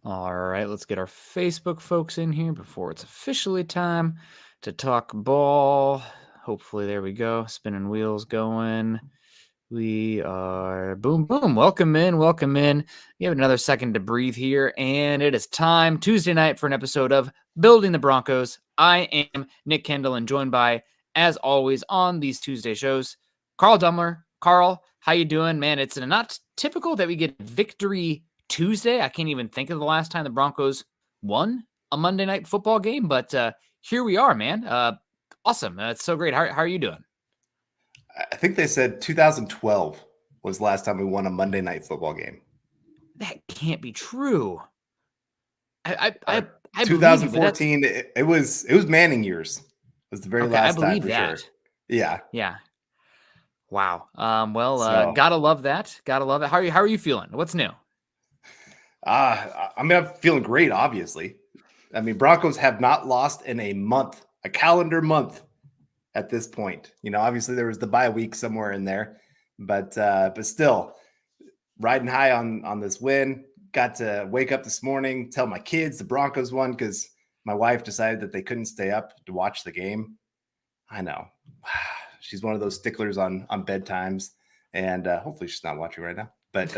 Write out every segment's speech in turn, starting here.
All right, let's get our Facebook folks in here before it's officially time to talk ball. Hopefully, there we go. Spinning wheels going. We are boom, boom. Welcome in. Welcome in. You have another second to breathe here, and it is time Tuesday night for an episode of Building the Broncos. I am Nick Kendell, and joined by, as always, on these Tuesday shows, Carl Dumler. Carl, how you doing, man? It's not typical that we get victory Tuesday. I can't even think of the last time the Broncos won a Monday night football game, but here we are, man. Awesome. It's so great. How are you doing? I think they said 2012 was the last time we won a Monday night football game. That can't be true. I 2014. It was Manning years. It was the very last time for sure. Yeah. Wow. Gotta love that. Gotta love it. How are you feeling? What's new? I'm feeling great. Obviously, Broncos have not lost in a calendar month. At this point, obviously there was the bye week somewhere in there, but still riding high on this win. Got to wake up this morning, tell my kids the Broncos won because my wife decided that they couldn't stay up to watch the game. I know she's one of those sticklers on bedtimes, and hopefully she's not watching right now. But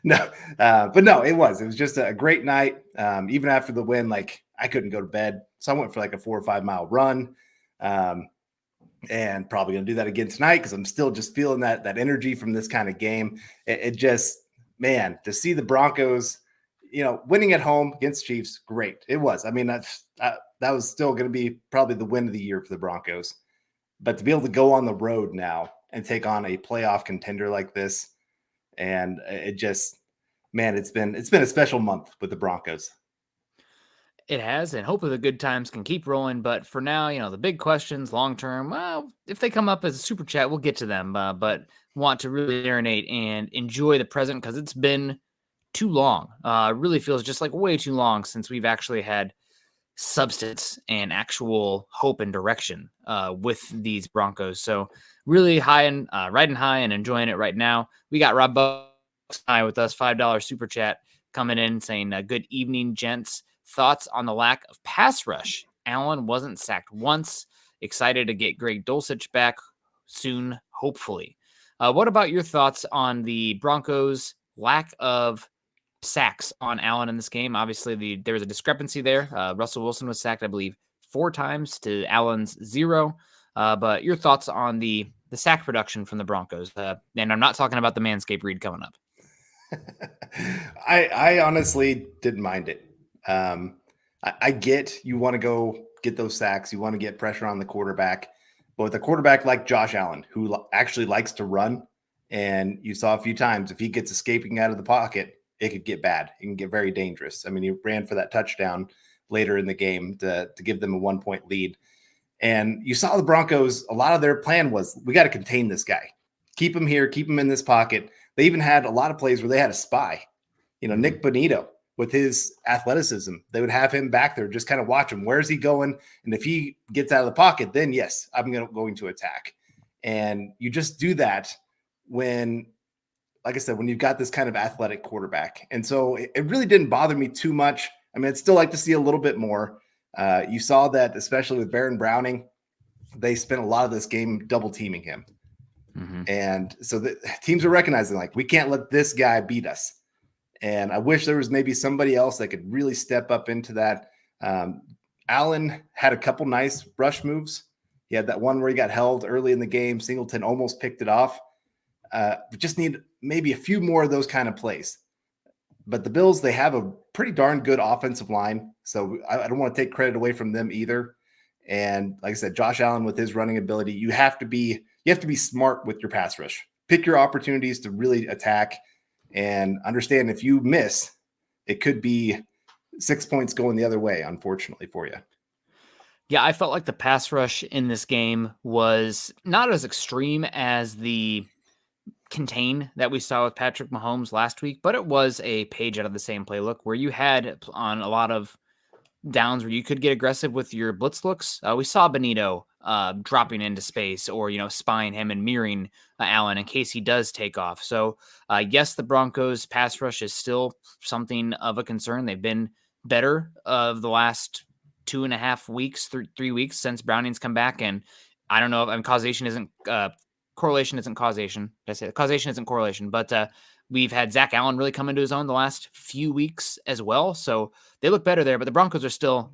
no, it was just a great night. Even after the win, I couldn't go to bed, so I went for a 4 or 5 mile run. And probably going to do that again tonight because I'm still just feeling that energy from this kind of game. It just, man, to see the Broncos, winning at home against Chiefs, great. It was. That was still going to be probably the win of the year for the Broncos. But to be able to go on the road now and take on a playoff contender like this, and it just, man, it's been a special month with the Broncos. It has, and hopefully the good times can keep rolling. But for now, the big questions long term, well, if they come up as a super chat, we'll get to them. But want to really marinate and enjoy the present because it's been too long. Really feels just like way too long since we've actually had substance and actual hope and direction with these Broncos. So really high and riding high and enjoying it right now. We got Rob Bucks with us, $5 super chat coming in saying, good evening, gents. Thoughts on the lack of pass rush? Allen wasn't sacked once. Excited to get Greg Dulcich back soon, hopefully. What about your thoughts on the Broncos' lack of sacks on Allen in this game? Obviously, there was a discrepancy there. Russell Wilson was sacked, I believe, 4 times to Allen's 0. But your thoughts on the sack production from the Broncos? And I'm not talking about the Manscaped read coming up. I honestly didn't mind it. I get you want to go get those sacks. You want to get pressure on the quarterback. But with a quarterback like Josh Allen, who actually likes to run, and you saw a few times, if he gets escaping out of the pocket, it could get bad. It can get very dangerous. He ran for that touchdown later in the game to give them a 1-point lead. And you saw the Broncos, a lot of their plan was, we got to contain this guy. Keep him here, keep him in this pocket. They even had a lot of plays where they had a spy. Nick Bonito, with his athleticism, they would have him back there, just kind of watch him. Where's he going? And if he gets out of the pocket, then yes, I'm going to attack. And you just do that when, like I said, when you've got this kind of athletic quarterback. And so it really didn't bother me too much. I'd still like to see a little bit more. You saw that, especially with Baron Browning, they spent a lot of this game double teaming him. Mm-hmm. And so the teams are recognizing, we can't let this guy beat us. And I wish there was maybe somebody else that could really step up into that. Allen had a couple nice rush moves. He had that one where he got held early in the game. Singleton almost picked it off. We just need maybe a few more of those kind of plays. But the Bills, they have a pretty darn good offensive line. So I don't want to take credit away from them either. And like I said, Josh Allen with his running ability, you have to be smart with your pass rush. Pick your opportunities to really attack. And understand if you miss, it could be 6 points going the other way, unfortunately for you. Yeah, I felt like the pass rush in this game was not as extreme as the contain that we saw with Patrick Mahomes last week, but it was a page out of the same playbook where you had on a lot of downs where you could get aggressive with your blitz looks. We saw Bonito dropping into space or, spying him and mirroring Allen in case he does take off. So, yes, the Broncos pass rush is still something of a concern. They've been better of the last 2.5 weeks, 3 weeks since Browning's come back. And I don't know if causation isn't correlation isn't causation. Did I say causation isn't correlation, but we've had Zach Allen really come into his own the last few weeks as well. So they look better there, but the Broncos are still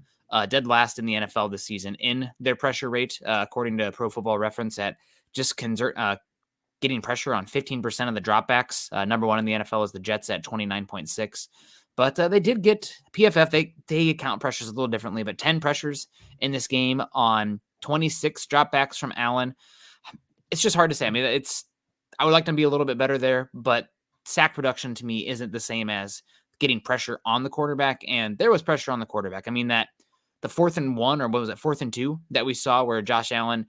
dead last in the NFL this season in their pressure rate, according to Pro Football Reference, at just getting pressure on 15% of the dropbacks. Number one in the NFL is the Jets at 29.6. But they did get PFF. They account pressures a little differently, but 10 pressures in this game on 26 dropbacks from Allen. It's just hard to say. I mean, I would like them to be a little bit better there, but sack production to me isn't the same as getting pressure on the quarterback. And there was pressure on the quarterback. I mean, the 4th and 1, or what was it, 4th and 2 that we saw where Josh Allen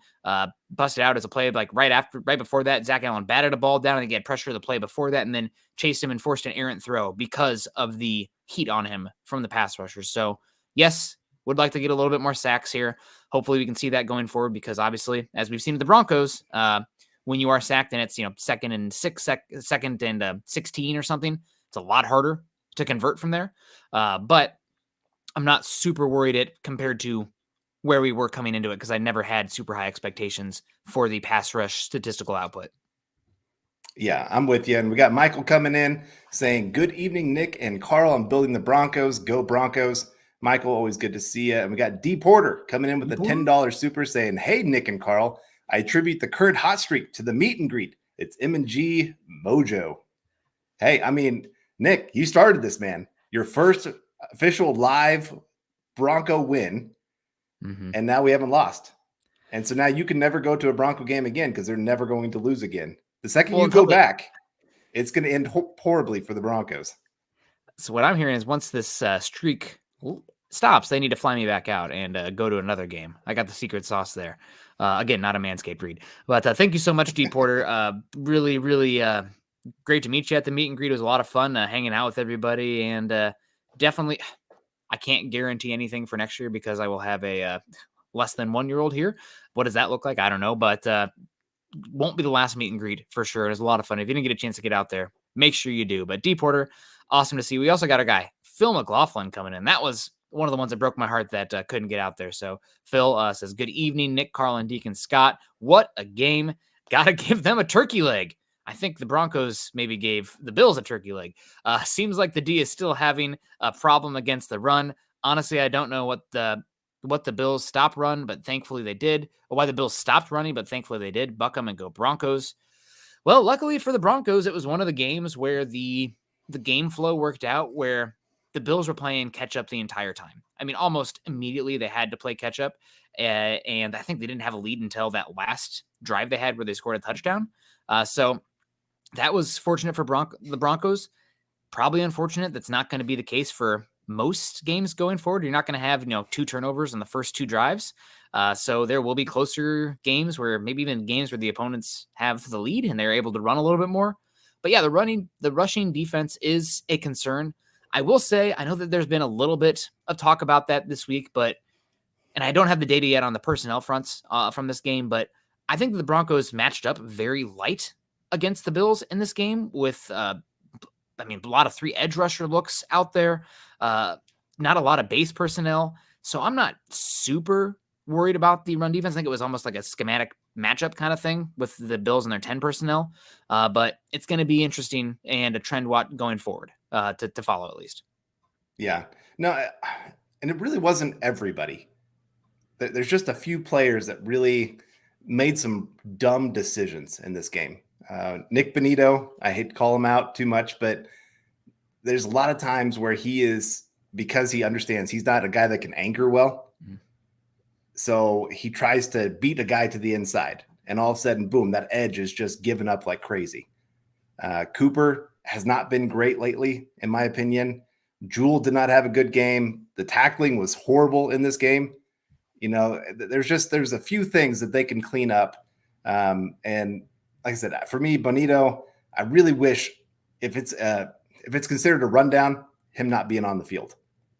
busted out as a play, like right before that, Zach Allen batted a ball down and he had pressure the play before that and then chased him and forced an errant throw because of the heat on him from the pass rushers. So yes, would like to get a little bit more sacks here. Hopefully we can see that going forward because obviously, as we've seen with the Broncos, when you are sacked and it's, 2nd and 6, 2nd and 16 or something, it's a lot harder to convert from there. But I'm not super worried compared to where we were coming into it because I never had super high expectations for the pass rush statistical output. Yeah, I'm with you. And we got Michael coming in saying, good evening, Nick and Carl. I'm building the Broncos. Go Broncos. Michael, always good to see you. And we got D Porter coming in with the $10 super saying, hey, Nick and Carl, I attribute the current hot streak to the meet and greet. It's M&G Mojo. Hey, I mean, Nick, you started this, man. Your first official live Bronco win, and now we haven't lost. And so now you can never go to a Bronco game again because they're never going to lose again. The second you go back, it's going to end horribly for the Broncos. So what I'm hearing is once this streak stops, they need to fly me back out and go to another game. I got the secret sauce there. Again, not a Manscaped read. But thank you so much, D. Porter. Really, really great to meet you at the meet and greet. It was a lot of fun hanging out with everybody. And definitely, I can't guarantee anything for next year because I will have a less than 1-year-old here. What does that look like? I don't know. But won't be the last meet and greet for sure. It was a lot of fun. If you didn't get a chance to get out there, make sure you do. But D. Porter, awesome to see. We also got our guy, Phil McLaughlin, coming in. That was one of the ones that broke my heart that couldn't get out there. So Phil says, good evening, Nick, Carl, and Deacon Scott. What a game. Got to give them a turkey leg. I think the Broncos maybe gave the Bills a turkey leg. Seems like the D is still having a problem against the run. Honestly, I don't know what the Bills stopped run, but thankfully they did. Or why the Bills stopped running, but thankfully they did. Buck 'em and go Broncos. Well, luckily for the Broncos, it was one of the games where the game flow worked out where the Bills were playing catch up the entire time. I mean, almost immediately they had to play catch up. And I think they didn't have a lead until that last drive they had where they scored a touchdown. So that was fortunate for the Broncos. Probably unfortunate. That's not going to be the case for most games going forward. You're not going to have, 2 turnovers in the first 2 drives. So there will be closer games where maybe even games where the opponents have the lead and they're able to run a little bit more. But yeah, the rushing defense is a concern. I will say, I know that there's been a little bit of talk about that this week, and I don't have the data yet on the personnel fronts from this game, but I think the Broncos matched up very light against the Bills in this game with, a lot of 3 edge rusher looks out there, not a lot of base personnel. So I'm not super worried about the run defense. I think it was almost like a schematic matchup kind of thing with the Bills and their 10 personnel. But it's going to be interesting and a trend going forward to follow at least. Yeah. No, and it really wasn't everybody. There's just a few players that really made some dumb decisions in this game. Nick Bonito, I hate to call him out too much, but there's a lot of times where he is, because he understands he's not a guy that can anchor well. Mm-hmm. So he tries to beat a guy to the inside, and all of a sudden, boom, that edge is just given up like crazy. Cooper has not been great lately, in my opinion. Jewell did not have a good game. The tackling was horrible in this game. There's a few things that they can clean up. And like I said, for me, Bonito, I really wish if it's considered a rundown, him not being on the field.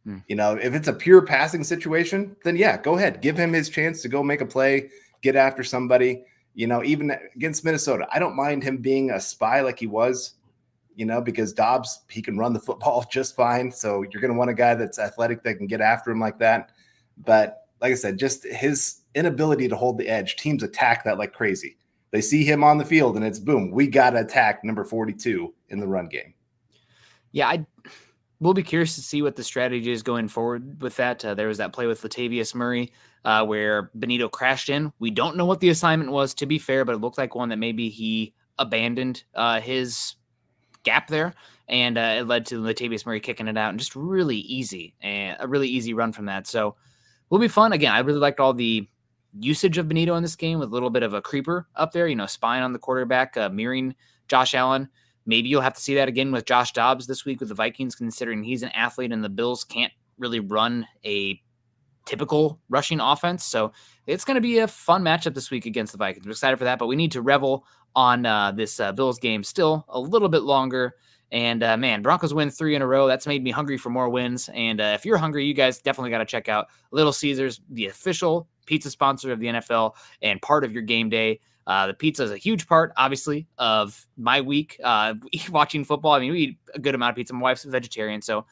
If it's a pure passing situation, then yeah, go ahead. Give him his chance to go make a play, get after somebody. Even against Minnesota, I don't mind him being a spy like he was, because Dobbs, he can run the football just fine. So you're going to want a guy that's athletic that can get after him like that. But like I said, just his inability to hold the edge, teams attack that like crazy. They see him on the field and it's boom, we got to attack number 42 in the run game. Yeah, we'll be curious to see what the strategy is going forward with that. There was that play with Latavius Murray where Benito crashed in. We don't know what the assignment was, to be fair, but it looked like one that maybe he abandoned his gap there, and it led to Latavius Murray kicking it out, and just really easy, and a really easy run from that. So will be fun. Again, I really liked all the usage of Benito in this game with a little bit of a creeper up there, spying on the quarterback, mirroring Josh Allen. Maybe you'll have to see that again with Josh Dobbs this week with the Vikings, considering he's an athlete and the Bills can't really run a typical rushing offense. So it's going to be a fun matchup this week against the Vikings. We're excited for that, but we need to revel on this Bills game still a little bit longer. And man, Broncos win 3 in a row. That's made me hungry for more wins. And if you're hungry, you guys definitely got to check out Little Caesars, the official pizza sponsor of the NFL and part of your game day. The pizza is a huge part, obviously, of my week watching football. I mean, we eat a good amount of pizza. My wife's a vegetarian, so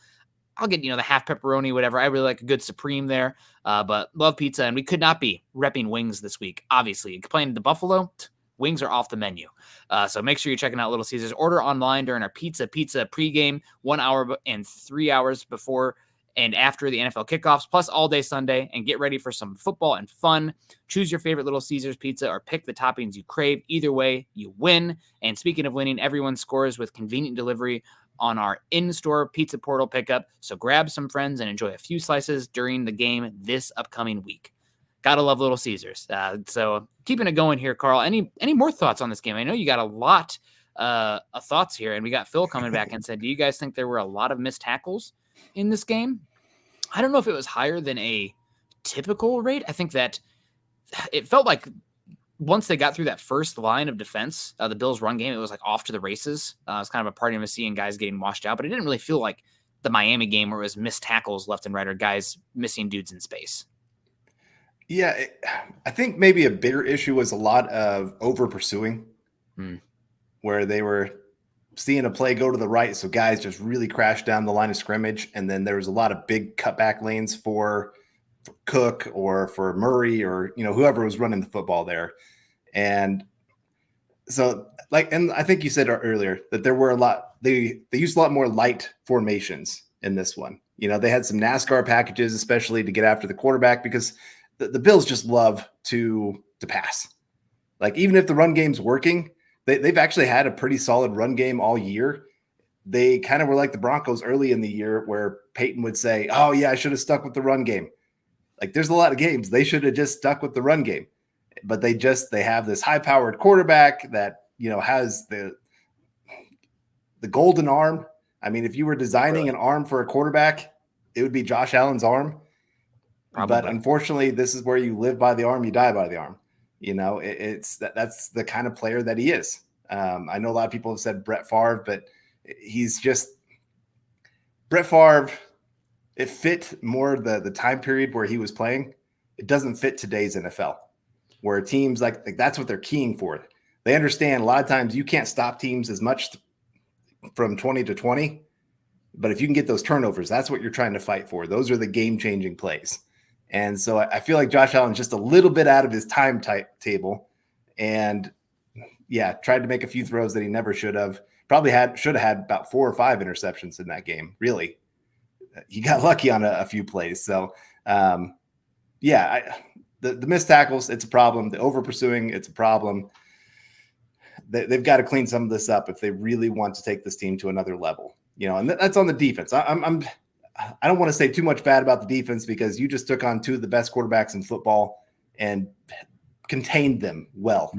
I'll get, the half pepperoni, whatever. I really like a good Supreme there, but love pizza. And we could not be repping wings this week, obviously. Playing the Buffalo, wings are off the menu. So make sure you're checking out Little Caesars. Order online during our pizza pregame, 1 hour and 3 hours before and after the NFL kickoffs, plus all day Sunday, and get ready for some football and fun. Choose your favorite Little Caesars pizza or pick the toppings you crave. Either way, you win. And speaking of winning, everyone scores with convenient delivery on our in-store pizza portal pickup. So grab some friends and enjoy a few slices during the game this upcoming week. Gotta love Little Caesars. So keeping it going here, Carl. Any more thoughts on this game? I know you got a lot of thoughts here, and we got Phil coming back and said, do you guys think there were a lot of missed tackles in this game? I don't know if it was higher than a typical rate. I think that it felt like once they got through that first line of defense, the Bills' run game, it was like off to the races. It was kind of a party of seeing guys getting washed out, but it didn't really feel like the Miami game where it was missed tackles left and right or guys missing dudes in space. Yeah, I think maybe a bigger issue was a lot of over pursuing, where they were seeing a play go to the right, so guys just really crashed down the line of scrimmage, and then there was a lot of big cutback lanes for Cook or for Murray or whoever was running the football there. And so and I think you said earlier that there were a lot, they used a lot more light formations in this one. They had some NASCAR packages, especially to get after the quarterback, because the Bills just love to pass. Like, even if the run game's working, they've actually had a pretty solid run game all year. They kind of were like the Broncos early in the year where Peyton would say, oh yeah, I should have stuck with the run game. Like, there's a lot of games they should have just stuck with the run game, but they have this high-powered quarterback that, has the golden arm. I mean, if you were designing an arm for a quarterback, it would be Josh Allen's arm. Probably. But unfortunately, this is where you live by the arm, you die by the arm. That's the kind of player that he is. I know a lot of people have said Brett Favre, but he's just Brett Favre. It fit more the time period where he was playing. It doesn't fit today's NFL, where teams like that's what they're keying for. They understand a lot of times you can't stop teams as much from 20 to 20, but if you can get those turnovers, that's what you're trying to fight for. Those are the game-changing plays. And so I feel like Josh Allen's just a little bit out of his time table, and tried to make a few throws that he never should have. Probably should have had about 4 or 5 interceptions in that game. Really, he got lucky on a few plays. So, the missed tackles, it's a problem. The over pursuing, it's a problem. They've got to clean some of this up if they really want to take this team to another level. And that's on the defense. I don't want to say too much bad about the defense, because you just took on 2 of the best quarterbacks in football and contained them well,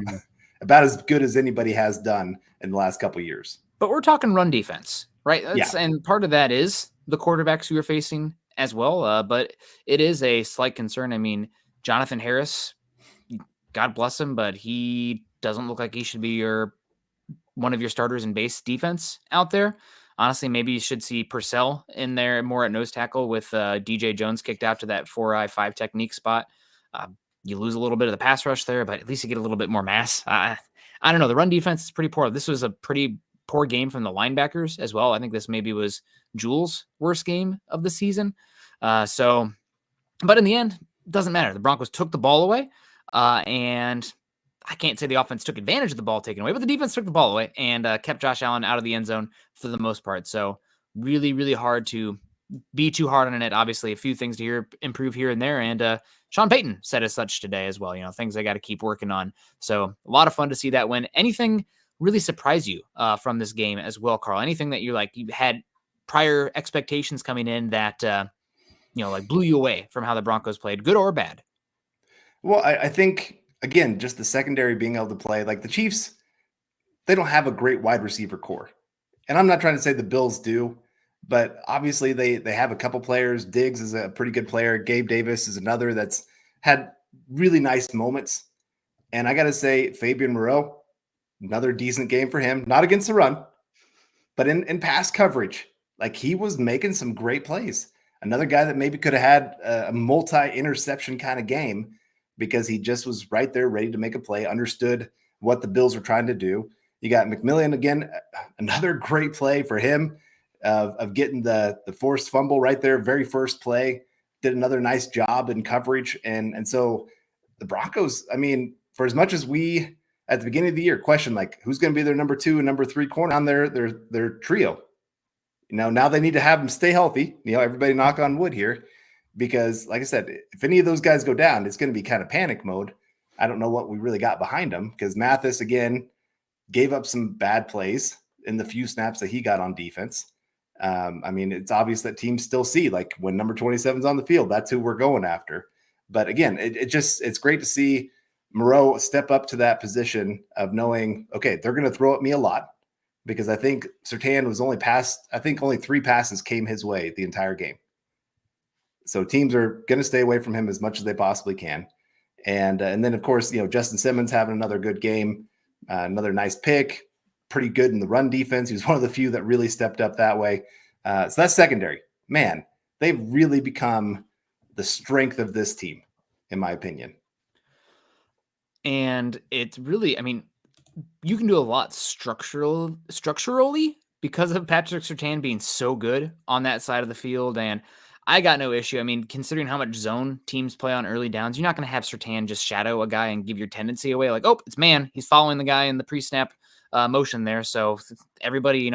about as good as anybody has done in the last couple of years. But we're talking run defense, right? And part of that is the quarterbacks who are facing as well. But it is a slight concern. I mean, Jonathan Harris, God bless him, but he doesn't look like he should be one of your starters in base defense out there. Honestly, maybe you should see Purcell in there more at nose tackle with DJ Jones kicked out to that 4-eye 5 technique spot. You lose a little bit of the pass rush there, but at least you get a little bit more mass. I don't know. The run defense is pretty poor. This was a pretty poor game from the linebackers as well. I think this maybe was Jules' worst game of the season. But in the end, it doesn't matter. The Broncos took the ball away, and I can't say the offense took advantage of the ball taken away, but the defense took the ball away and kept Josh Allen out of the end zone for the most part. So really, really hard to be too hard on it. Obviously, a few things to improve here and there. And Sean Payton said as such today as well. Things I got to keep working on. So a lot of fun to see that win. Anything really surprise you from this game as well, Carl? Anything that you had prior expectations coming in that blew you away from how the Broncos played, good or bad? Well, I think, again, just the secondary being able to play. Like the Chiefs, they don't have a great wide receiver core. And I'm not trying to say the Bills do, but obviously they have a couple players. Diggs is a pretty good player. Gabe Davis is another that's had really nice moments. And I got to say, Fabian Moreau, another decent game for him. Not against the run, but in pass coverage. Like he was making some great plays. Another guy that maybe could have had a multi-interception kind of game because he just was right there ready to make a play, understood what the Bills were trying to do. You got McMillian again, another great play for him of getting the forced fumble right there, very first play, did another nice job in coverage. And so the Broncos, I mean, for as much as we at the beginning of the year questioned like who's going to be their number 2 and number 3 corner on their trio, now they need to have them stay healthy. Everybody knock on wood here, because like I said, if any of those guys go down, it's going to be kind of panic mode. I don't know what we really got behind them because Mathis again gave up some bad plays in the few snaps that he got on defense. I mean, it's obvious that teams still see like when number 27 is on the field, that's who we're going after. But again, it's great to see Moreau step up to that position of knowing, okay, they're going to throw at me a lot. Because I think Surtain was only 3 passes came his way the entire game. So teams are going to stay away from him as much as they possibly can. And then, of course, Justin Simmons having another good game, another nice pick, pretty good in the run defense. He was one of the few that really stepped up that way. So that's secondary. Man, they've really become the strength of this team, in my opinion. And it's really, I mean, you can do a lot structurally because of Patrick Surtain being so good on that side of the field. And I got no issue. I mean, considering how much zone teams play on early downs, you're not going to have Surtain just shadow a guy and give your tendency away. Like, oh, it's man. He's following the guy in the pre-snap motion there. So everybody,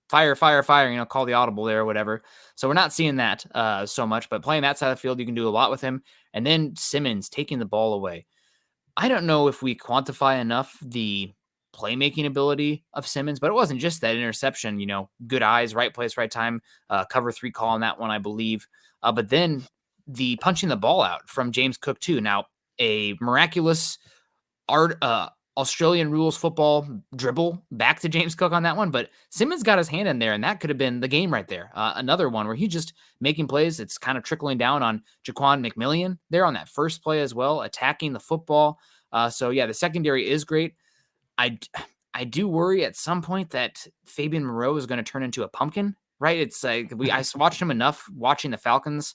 fire, call the audible there or whatever. So we're not seeing that so much. But playing that side of the field, you can do a lot with him. And then Simmons taking the ball away. I don't know if we quantify enough the playmaking ability of Simmons, but it wasn't just that interception, good eyes, right place, right time, cover 3 call on that one, I believe. But then the punching the ball out from James Cook too. Now a miraculous Australian rules football dribble back to James Cook on that one, but Simmons got his hand in there and that could have been the game right there. Another one where he's just making plays. It's kind of trickling down on Jaquan McMillian there on that first play as well, attacking the football. So yeah, the secondary is great. I do worry at some point that Fabian Moreau is going to turn into a pumpkin, right? It's like I watched him enough watching the Falcons,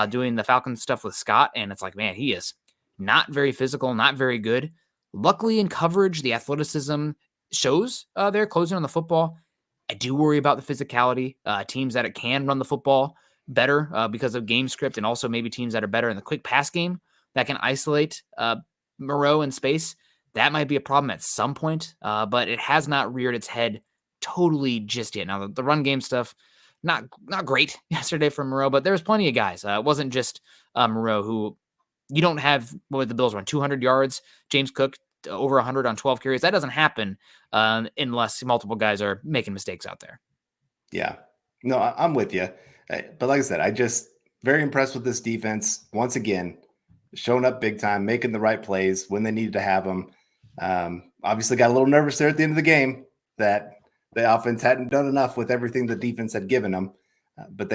doing the Falcons stuff with Scott. And it's like, man, he is not very physical, not very good. Luckily in coverage, the athleticism shows they're closing on the football. I do worry about the physicality, teams that can run the football better because of game script, and also maybe teams that are better in the quick pass game that can isolate Moreau in space. That might be a problem at some point, but it has not reared its head totally just yet. Now, the run game stuff, not great yesterday from Moreau, but there's plenty of guys. It wasn't just Moreau who you don't have, what the Bills run, 200 yards, James Cook over 100 on 12 carries. That doesn't happen unless multiple guys are making mistakes out there. Yeah, no, I'm with you. But like I said, I just very impressed with this defense. Once again, showing up big time, making the right plays when they needed to have them. Obviously got a little nervous there at the end of the game that the offense hadn't done enough with everything the defense had given them. But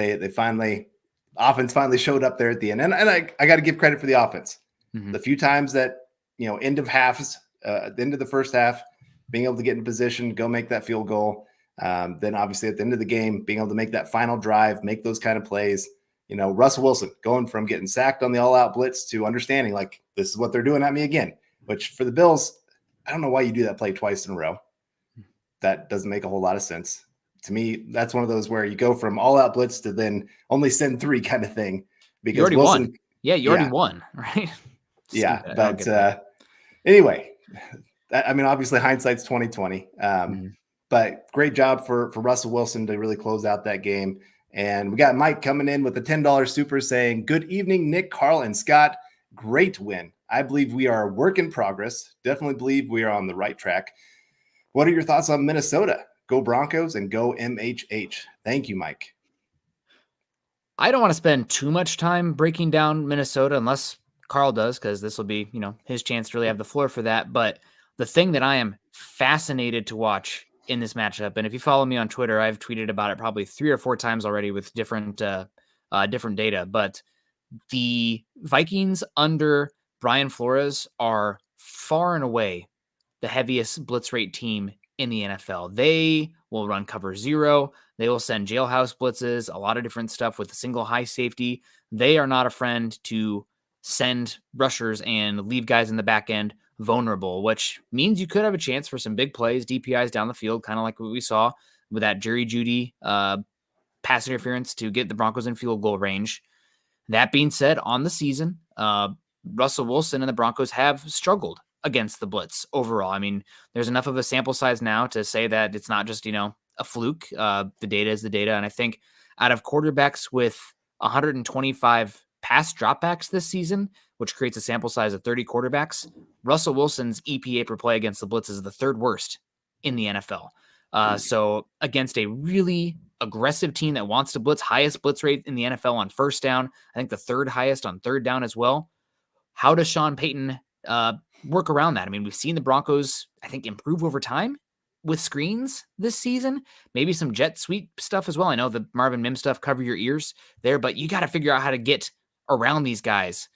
offense finally showed up there at the end. And I got to give credit for the offense. Mm-hmm. The few times that, end of halves, the end of the first half, being able to get in position, go make that field goal. Then obviously at the end of the game, being able to make that final drive, make those kind of plays. Russell Wilson going from getting sacked on the all-out blitz to understanding like this is what they're doing at me again, which for the Bills, I don't know why you do that play twice in a row. That doesn't make a whole lot of sense. To me, that's one of those where you go from all-out blitz to then only send 3 kind of thing. Because you already Wilson, won. Yeah, you already won, right? Yeah, but anyway, obviously hindsight's 2020. But great job for Russell Wilson to really close out that game. And we got Mike coming in with a $10 super saying, "Good evening, Nick, Carl, and Scott. Great win. I believe we are a work in progress. Definitely believe we are on the right track. What are your thoughts on Minnesota? Go Broncos and go MHH." Thank you, Mike. I don't want to spend too much time breaking down Minnesota unless Carl does, because this will be, his chance to really have the floor for that. But the thing that I am fascinated to watch in this matchup, and if you follow me on Twitter, I've tweeted about it probably 3 or 4 times already with different data. But the Vikings under Brian Flores are far and away the heaviest blitz rate team in the NFL. They will run cover 0. They will send jailhouse blitzes, a lot of different stuff with a single high safety. They are not a friend to send rushers and leave guys in the back end vulnerable, which means you could have a chance for some big plays, DPIs down the field, kind of like what we saw with that Jerry Jeudy pass interference to get the Broncos in field goal range. That being said, on the season, Russell Wilson and the Broncos have struggled against the blitz overall. There's enough of a sample size now to say that it's not just, a fluke. The data is the data. And I think out of quarterbacks with 125 pass dropbacks this season, which creates a sample size of 30 quarterbacks, Russell Wilson's EPA per play against the blitz is the 3rd worst in the NFL. So against a really aggressive team that wants to blitz, highest blitz rate in the NFL on first down, I think the 3rd highest on 3rd down as well. How does Sean Payton work around that? We've seen the Broncos, I think, improve over time with screens this season, maybe some jet sweep stuff as well. I know the Marvin Mims stuff, cover your ears there, but you got to figure out how to get around these guys,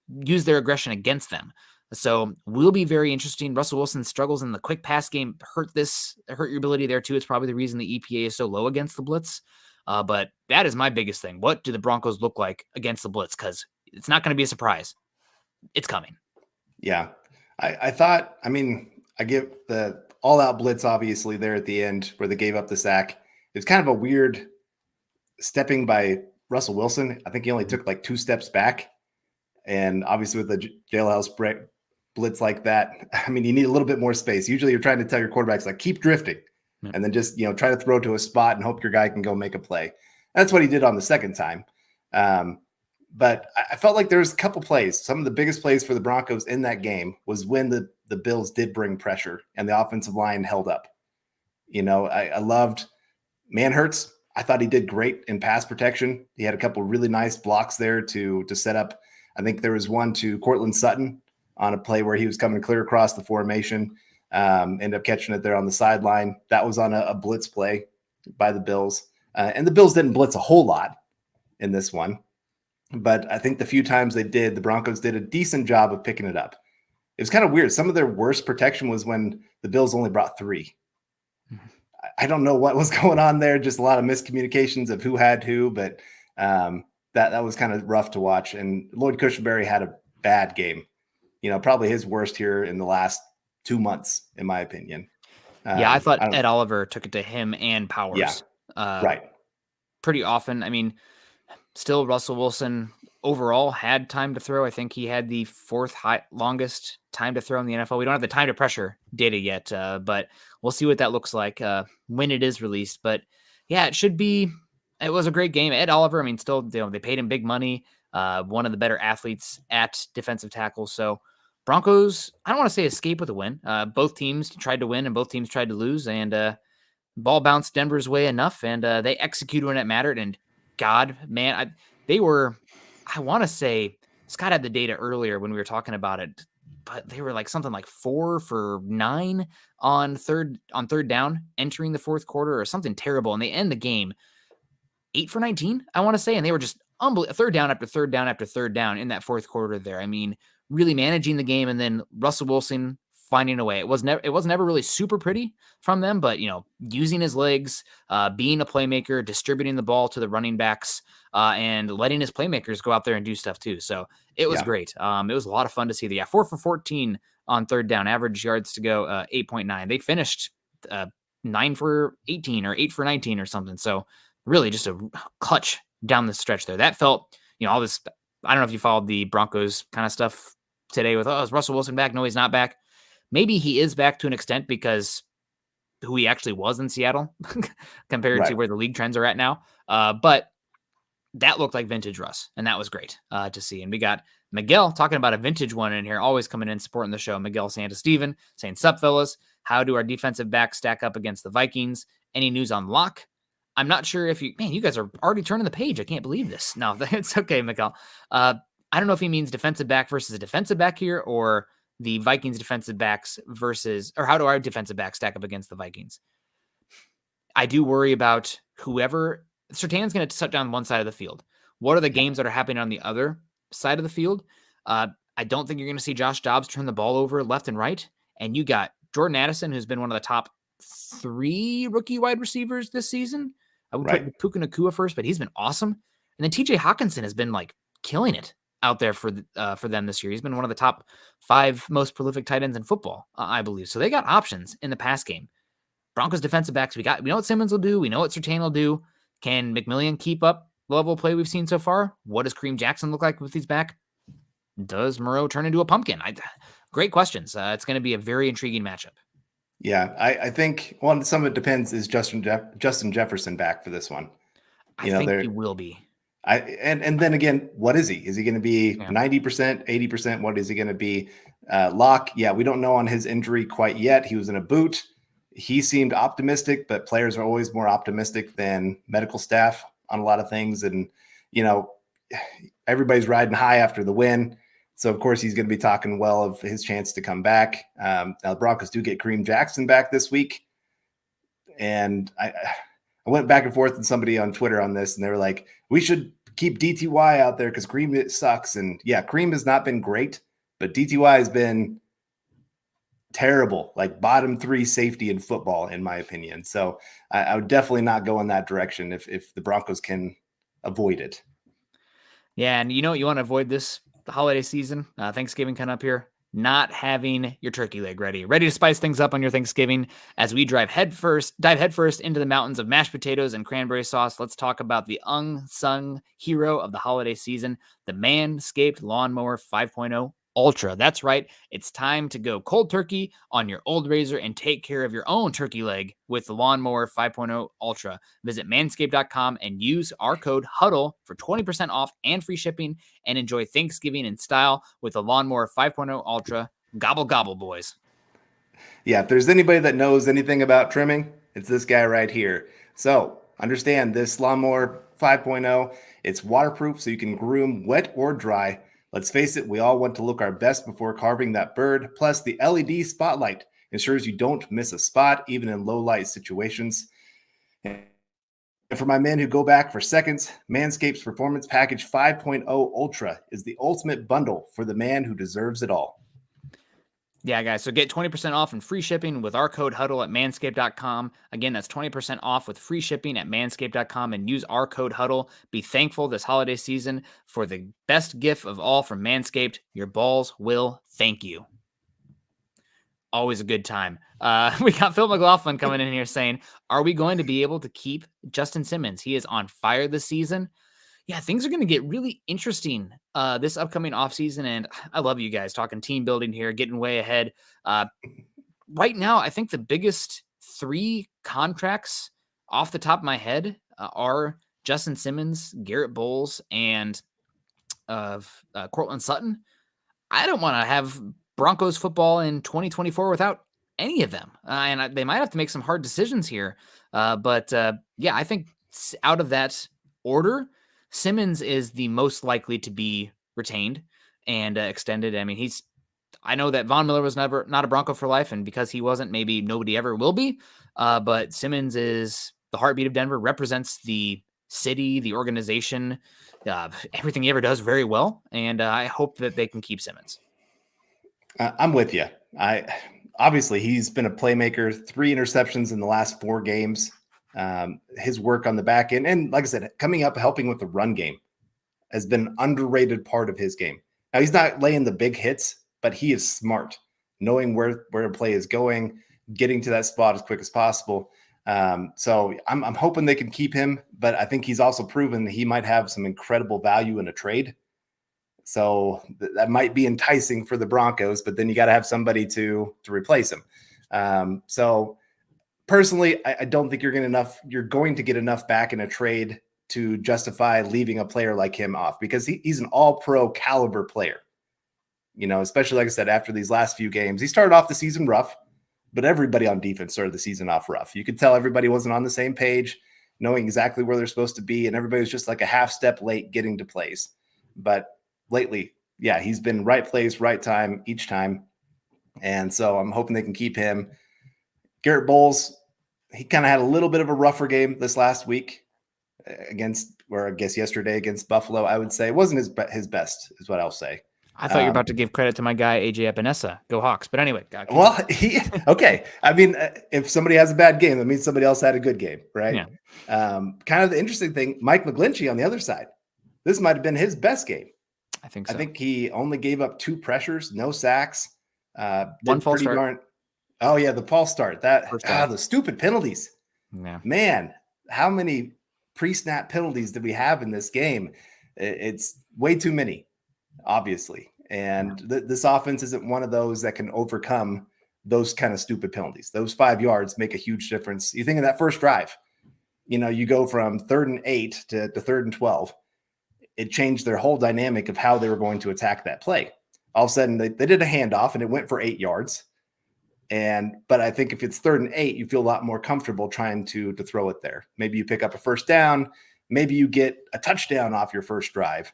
use their aggression against them. So will be very interesting. Russell Wilson's struggles in the quick pass game hurt your ability there too. It's probably the reason the EPA is so low against the blitz. But that is my biggest thing. What do the Broncos look like against the blitz? Because it's not going to be a surprise. It's coming. Yeah. I thought, I give the all-out blitz, obviously, there at the end where they gave up the sack. It was kind of a weird stepping by Russell Wilson. I think he only took like 2 steps back. And obviously with the jailhouse blitz like that, you need a little bit more space. Usually you're trying to tell your quarterbacks, like, keep drifting. Yeah. And then just, try to throw to a spot and hope your guy can go make a play. That's what he did on the second time. But I felt like there's a couple plays. Some of the biggest plays for the Broncos in that game was when the Bills did bring pressure and the offensive line held up. I loved Manhurts. I thought he did great in pass protection. He had a couple really nice blocks there to set up. I think there was one to Cortland Sutton on a play where he was coming clear across the formation, ended up catching it there on the sideline. That was on a blitz play by the Bills. And the Bills didn't blitz a whole lot in this one. But I think the few times they did, the Broncos did a decent job of picking it up. It was kind of weird. Some of their worst protection was when the Bills only brought 3. I don't know what was going on there. Just a lot of miscommunications of who had who, but that was kind of rough to watch. And Lloyd Cushenberry had a bad game. Probably his worst here in the last 2 months, in my opinion. I thought Ed Oliver took it to him and Powers. Yeah, right. Pretty often. Still, Russell Wilson overall had time to throw. I think he had the 4th longest time to throw in the NFL. We don't have the time to pressure data yet, but we'll see what that looks like when it is released. But yeah, it was a great game. Ed Oliver, still, they paid him big money. One of the better athletes at defensive tackle. So Broncos, I don't want to say escape with a win. Both teams tried to win and both teams tried to lose, and ball bounced Denver's way enough, and they executed when it mattered. And God, man, I want to say, Scott had the data earlier when we were talking about it, but they were like something like 4 for 9 on third down entering the 4th quarter or something terrible. And they end the game 8 for 19, I want to say. And they were just unbelievable, 3rd down after 3rd down after 3rd down in that 4th quarter there. Really managing the game. And then Russell Wilson finding a way. It was never really super pretty from them, but using his legs, being a playmaker, distributing the ball to the running backs, and letting his playmakers go out there and do stuff too. So it was great. It was a lot of fun to see. 4 for 14 on third down, average yards to go 8.9. They finished 9 for 18 or 8 for 19 or something. So really just a clutch down the stretch there. That felt, all this. I don't know if you followed the Broncos kind of stuff today with, is Russell Wilson back? No, he's not back. Maybe he is back to an extent because who he actually was in Seattle compared to where the league trends are at now. But that looked like vintage Russ, and that was great to see. And we got Miguel talking about a vintage one in here, always coming in supporting the show. Miguel Santa-Steven saying, "Sup, fellas? How do our defensive backs stack up against the Vikings? Any news on Locke? I'm not sure if you guys are already turning the page. I can't believe this. No, it's okay, Miguel. I don't know if he means defensive back versus a defensive back here, or the Vikings defensive backs versus, or how do our defensive backs stack up against the Vikings? I do worry about whoever. Surtain's going to shut down one side of the field. What are the games that are happening on the other side of the field? I don't think you're going to see Josh Dobbs turn the ball over left and right. And you got Jordan Addison, who's been one of the top 3 rookie wide receivers this season. I would put Puka Nacua first, but he's been awesome. And then TJ Hawkinson has been like killing it out there for them this year. He's been one of the top 5 most prolific tight ends in football, I believe. So they got options in the pass game. Broncos defensive backs, we know what Simmons will do. We know what Surtain will do. Can McMillian keep up the level of play we've seen so far? What does Kareem Jackson look like with these back? Does Moreau turn into a pumpkin? Great questions. It's going to be a very intriguing matchup. Yeah, I think some of it depends. Is Justin Jefferson back for this one? I think he will be. And then again, what is he? Is he going to be 90%, 80%? What is he going to be? Locke, we don't know on his injury quite yet. He was in a boot. He seemed optimistic, but players are always more optimistic than medical staff on a lot of things. And, everybody's riding high after the win. So, of course, he's going to be talking well of his chance to come back. Now, the Broncos do get Kareem Jackson back this week. And I went back and forth with somebody on Twitter on this, and they were like, we should keep DTY out there because Kareem sucks. And, Kareem has not been great, but DTY has been terrible, like bottom 3 safety in football, in my opinion. So I would definitely not go in that direction if the Broncos can avoid it. Yeah, and you want to avoid this holiday season, Thanksgiving coming up here, not having your turkey leg ready to spice things up on your Thanksgiving as we dive headfirst into the mountains of mashed potatoes and cranberry sauce. Let's talk about the unsung hero of the holiday season, the Manscaped Lawnmower 5.0 Ultra. That's right. It's time to go cold turkey on your old razor and take care of your own turkey leg with the Lawnmower 5.0 Ultra. Visit manscaped.com and use our code HUDDLE for 20% off and free shipping, and enjoy Thanksgiving in style with the Lawnmower 5.0 Ultra. Gobble, gobble, boys. Yeah, if there's anybody that knows anything about trimming, it's this guy right here. So understand this Lawnmower 5.0, it's waterproof so you can groom wet or dry. Let's face it, we all want to look our best before carving that bird. Plus, the LED spotlight ensures you don't miss a spot, even in low light situations. And for my men who go back for seconds, Manscaped's Performance Package 5.0 Ultra is the ultimate bundle for the man who deserves it all. Yeah, guys, so get 20% off and free shipping with our code HUDDLE at manscaped.com. Again, that's 20% off with free shipping at manscaped.com, and use our code HUDDLE. Be thankful this holiday season for the best gift of all from Manscaped. Your balls will thank you. Always a good time. We got Phil McLaughlin coming in here saying, are we going to be able to keep Justin Simmons? He is on fire this season. Yeah, things are going to get really interesting this upcoming offseason, and I love you guys talking team building here, getting way ahead. Right now, I think the biggest 3 contracts off the top of my head are Justin Simmons, Garrett Bowles, and Cortland Sutton. I don't want to have Broncos football in 2024 without any of them, and they might have to make some hard decisions here. But I think out of that order, Simmons is the most likely to be retained and extended. I mean, I know that Von Miller was never not a Bronco for life, and because he wasn't, maybe nobody ever will be. But Simmons is the heartbeat of Denver, represents the city, the organization, everything he ever does very well. And I hope that they can keep Simmons. I'm with you. obviously he's been a playmaker, 3 interceptions in the last 4 games. His work on the back end, and like I said, coming up, helping with the run game has been an underrated part of his game. Now he's not laying the big hits, but he is smart, knowing where a play is going, getting to that spot as quick as possible. So I'm hoping they can keep him, but I think he's also proven that he might have some incredible value in a trade. So that might be enticing for the Broncos, but then you got to have somebody to replace him. So personally, I don't think you're going to get enough back in a trade to justify leaving a player like him off, because he's an all-pro caliber player. Especially like I said, after these last few games, he started off the season rough, but everybody on defense started the season off rough. You could tell everybody wasn't on the same page, knowing exactly where they're supposed to be, and everybody was just like a half step late getting to plays. But lately, yeah, he's been right place, right time each time. And so I'm hoping they can keep him. Garrett Bowles, he kind of had a little bit of a rougher game this last week yesterday against Buffalo. I would say it wasn't his best, is what I'll say. I thought you were about to give credit to my guy, AJ Epinesa. Go Hawks. But anyway. Okay. I mean, if somebody has a bad game, that means somebody else had a good game, right? Yeah. Kind of the interesting thing, Mike McGlinchey on the other side, this might have been his best game. I think so. I think he only gave up 2 pressures, no sacks. One false start. Oh, yeah, the false start. The stupid penalties. Yeah. Man, how many pre-snap penalties did we have in this game? It's way too many, obviously. And this offense isn't one of those that can overcome those kind of stupid penalties. Those 5 yards make a huge difference. You think of that first drive, you go from 3rd and 8 to 3rd and 12. It changed their whole dynamic of how they were going to attack that play. All of a sudden, they did a handoff, and it went for 8 yards. But I think if it's 3rd and 8, you feel a lot more comfortable trying to throw it there. Maybe you pick up a first down. Maybe you get a touchdown off your first drive,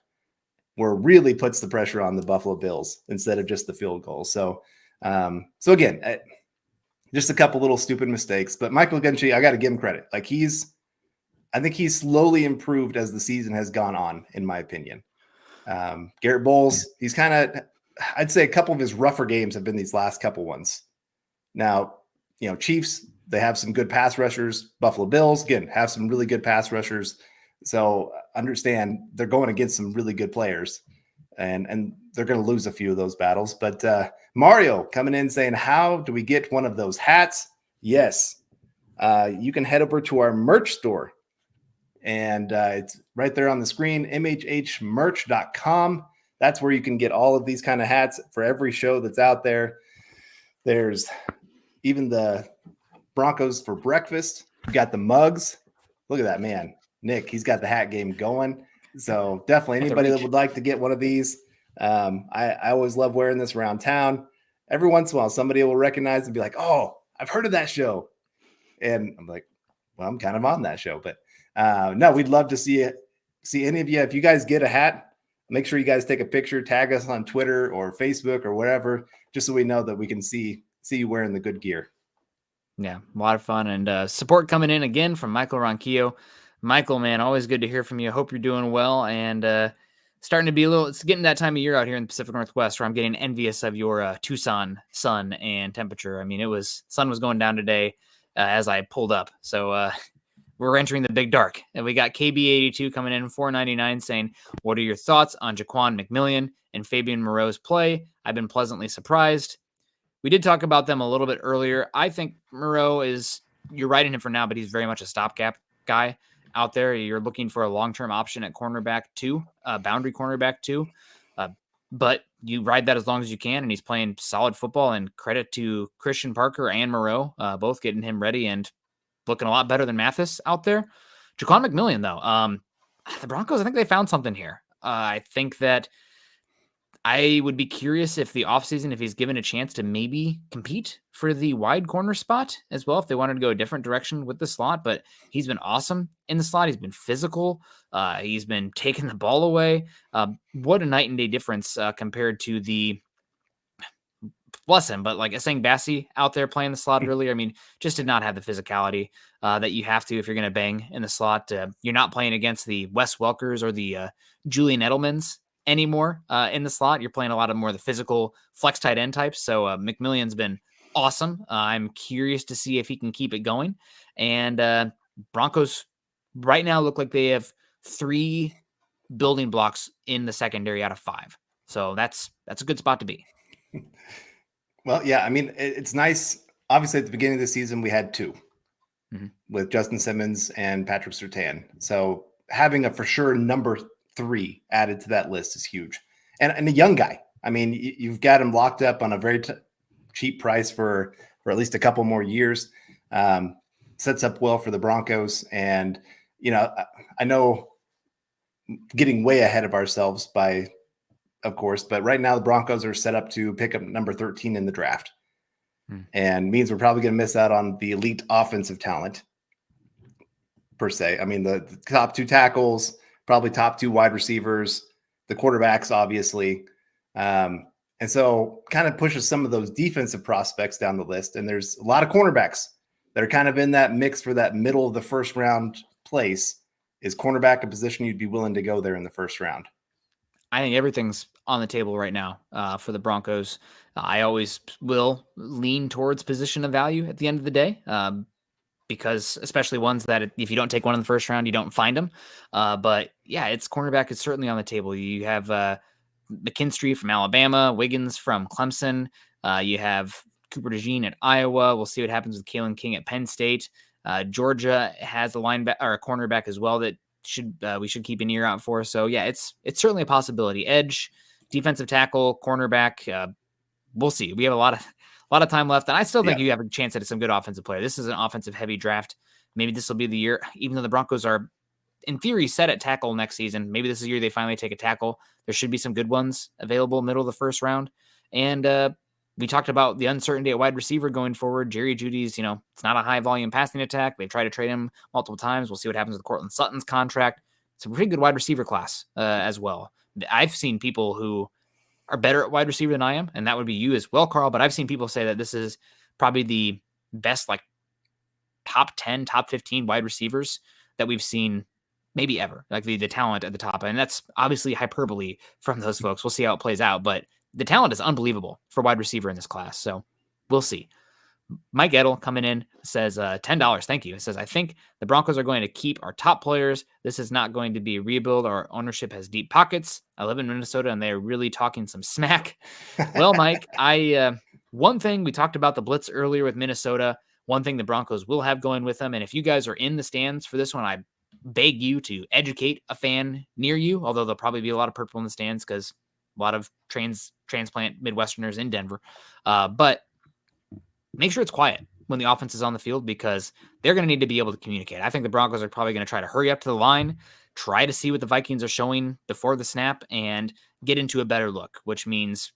where it really puts the pressure on the Buffalo Bills instead of just the field goal. So again, just a couple little stupid mistakes. But Michael Gunchie, I got to give him credit. I think he's slowly improved as the season has gone on, in my opinion. Garrett Bowles, he's I'd say a couple of his rougher games have been these last couple ones. Now, Chiefs, they have some good pass rushers. Buffalo Bills, again, have some really good pass rushers. So understand they're going against some really good players, and they're going to lose a few of those battles. But Mario coming in saying, how do we get one of those hats? Yes. You can head over to our merch store, and it's right there on the screen, mhhmerch.com. That's where you can get all of these kind of hats for every show that's out there. There's even the Broncos for breakfast. You got the mugs. Look at that, man. Nick, he's got the hat game going. So definitely anybody that would like to get one of these. I always love wearing this around town. Every once in a while, somebody will recognize and be like, oh, I've heard of that show. And I'm like, well, I'm kind of on that show. But no, we'd love to see any of you. If you guys get a hat, make sure you guys take a picture, tag us on Twitter or Facebook or whatever, just so we know that we can see you wearing the good gear. Yeah, a lot of fun. And support coming in again from Michael Ronquillo. Michael, man, always good to hear from you. I hope you're doing well. And starting to be it's getting that time of year out here in the Pacific Northwest where I'm getting envious of your Tucson sun and temperature. I mean, sun was going down today as I pulled up. So we're entering the big dark. And we got KB82 coming in, $4.99, saying, what are your thoughts on Jaquan McMillian and Fabian Moreau's play? I've been pleasantly surprised. We did talk about them a little bit earlier. I think Moreau you're writing him for now, but he's very much a stopgap guy out there. You're looking for a long-term option at cornerback too, boundary cornerback too. But you ride that as long as you can, and he's playing solid football, and credit to Christian Parker and Moreau, both getting him ready and looking a lot better than Mathis out there. Jaquan McMillian, though, the Broncos, I think they found something here. I think that I would be curious if the offseason, if he's given a chance to maybe compete for the wide corner spot as well, if they wanted to go a different direction with the slot. But he's been awesome in the slot. He's been physical. He's been taking the ball away. What a night and day difference compared to the, bless him, but like Asang Bassi out there playing the slot earlier. I mean, just did not have the physicality that you have to if you're going to bang in the slot. You're not playing against the Wes Welkers or the Julian Edelmans anymore in the slot. You're playing a lot of more of the physical flex tight end types. So McMillian's been awesome. I'm curious to see if he can keep it going. And Broncos right now look like they have 3 building blocks in the secondary out of 5. So that's a good spot to be. Well, yeah, I mean, it's nice. Obviously, at the beginning of the season, we had 2 with Justin Simmons and Patrick Surtain. So having a for sure number 3 added to that list is huge. And a young guy. I mean, you've got him locked up on a very cheap price for at least a couple more years. Sets up well for the Broncos. And, I know getting way ahead of ourselves of course, but right now the Broncos are set up to pick up number 13 in the draft. And means we're probably going to miss out on the elite offensive talent per se. I mean, the top 2 tackles, probably top 2 wide receivers, the quarterbacks, obviously. And so kind of pushes some of those defensive prospects down the list. And there's a lot of cornerbacks that are kind of in that mix for that middle of the first round place. Is cornerback a position you'd be willing to go there in the first round? I think everything's on the table right now for the Broncos. I always will lean towards position of value at the end of the day, because especially ones that if you don't take one in the first round, you don't find them. But yeah, it's cornerback is certainly on the table. You have McKinstry from Alabama, Wiggins from Clemson. You have Cooper DeJean at Iowa. We'll see what happens with Kalen King at Penn State. Georgia has a linebacker or a cornerback as well that we should keep an ear out for. So yeah, it's certainly a possibility. Edge, defensive tackle, cornerback. We'll see. We have a lot of time left, and I still think you have a chance at some good offensive player. This is an offensive heavy draft. Maybe this will be the year, even though the Broncos are in theory set at tackle next season. Maybe this is the year they finally take a tackle. There should be some good ones available middle of the first round. And we talked about the uncertainty at wide receiver going forward. Jerry Jeudy's, it's not a high volume passing attack. They've tried to trade him multiple times. We'll see what happens with Cortland Sutton's contract. It's a pretty good wide receiver class as well. I've seen people who are better at wide receiver than I am, and that would be you as well, Carl. But I've seen people say that this is probably the best, top 10, top 15 wide receivers that we've seen maybe ever, the talent at the top. And that's obviously hyperbole from those folks. We'll see how it plays out, but the talent is unbelievable for wide receiver in this class. So we'll see. Mike Edel coming in says $10. Thank you. It says, I think the Broncos are going to keep our top players. This is not going to be a rebuild. Our ownership has deep pockets. I live in Minnesota and they're really talking some smack. Well, Mike, one thing we talked about the blitz earlier with Minnesota, one thing the Broncos will have going with them. And if you guys are in the stands for this one, I beg you to educate a fan near you, although there'll probably be a lot of purple in the stands because a lot of transplant Midwesterners in Denver. But make sure it's quiet when the offense is on the field because they're going to need to be able to communicate. I think the Broncos are probably going to try to hurry up to the line, try to see what the Vikings are showing before the snap, and get into a better look, which means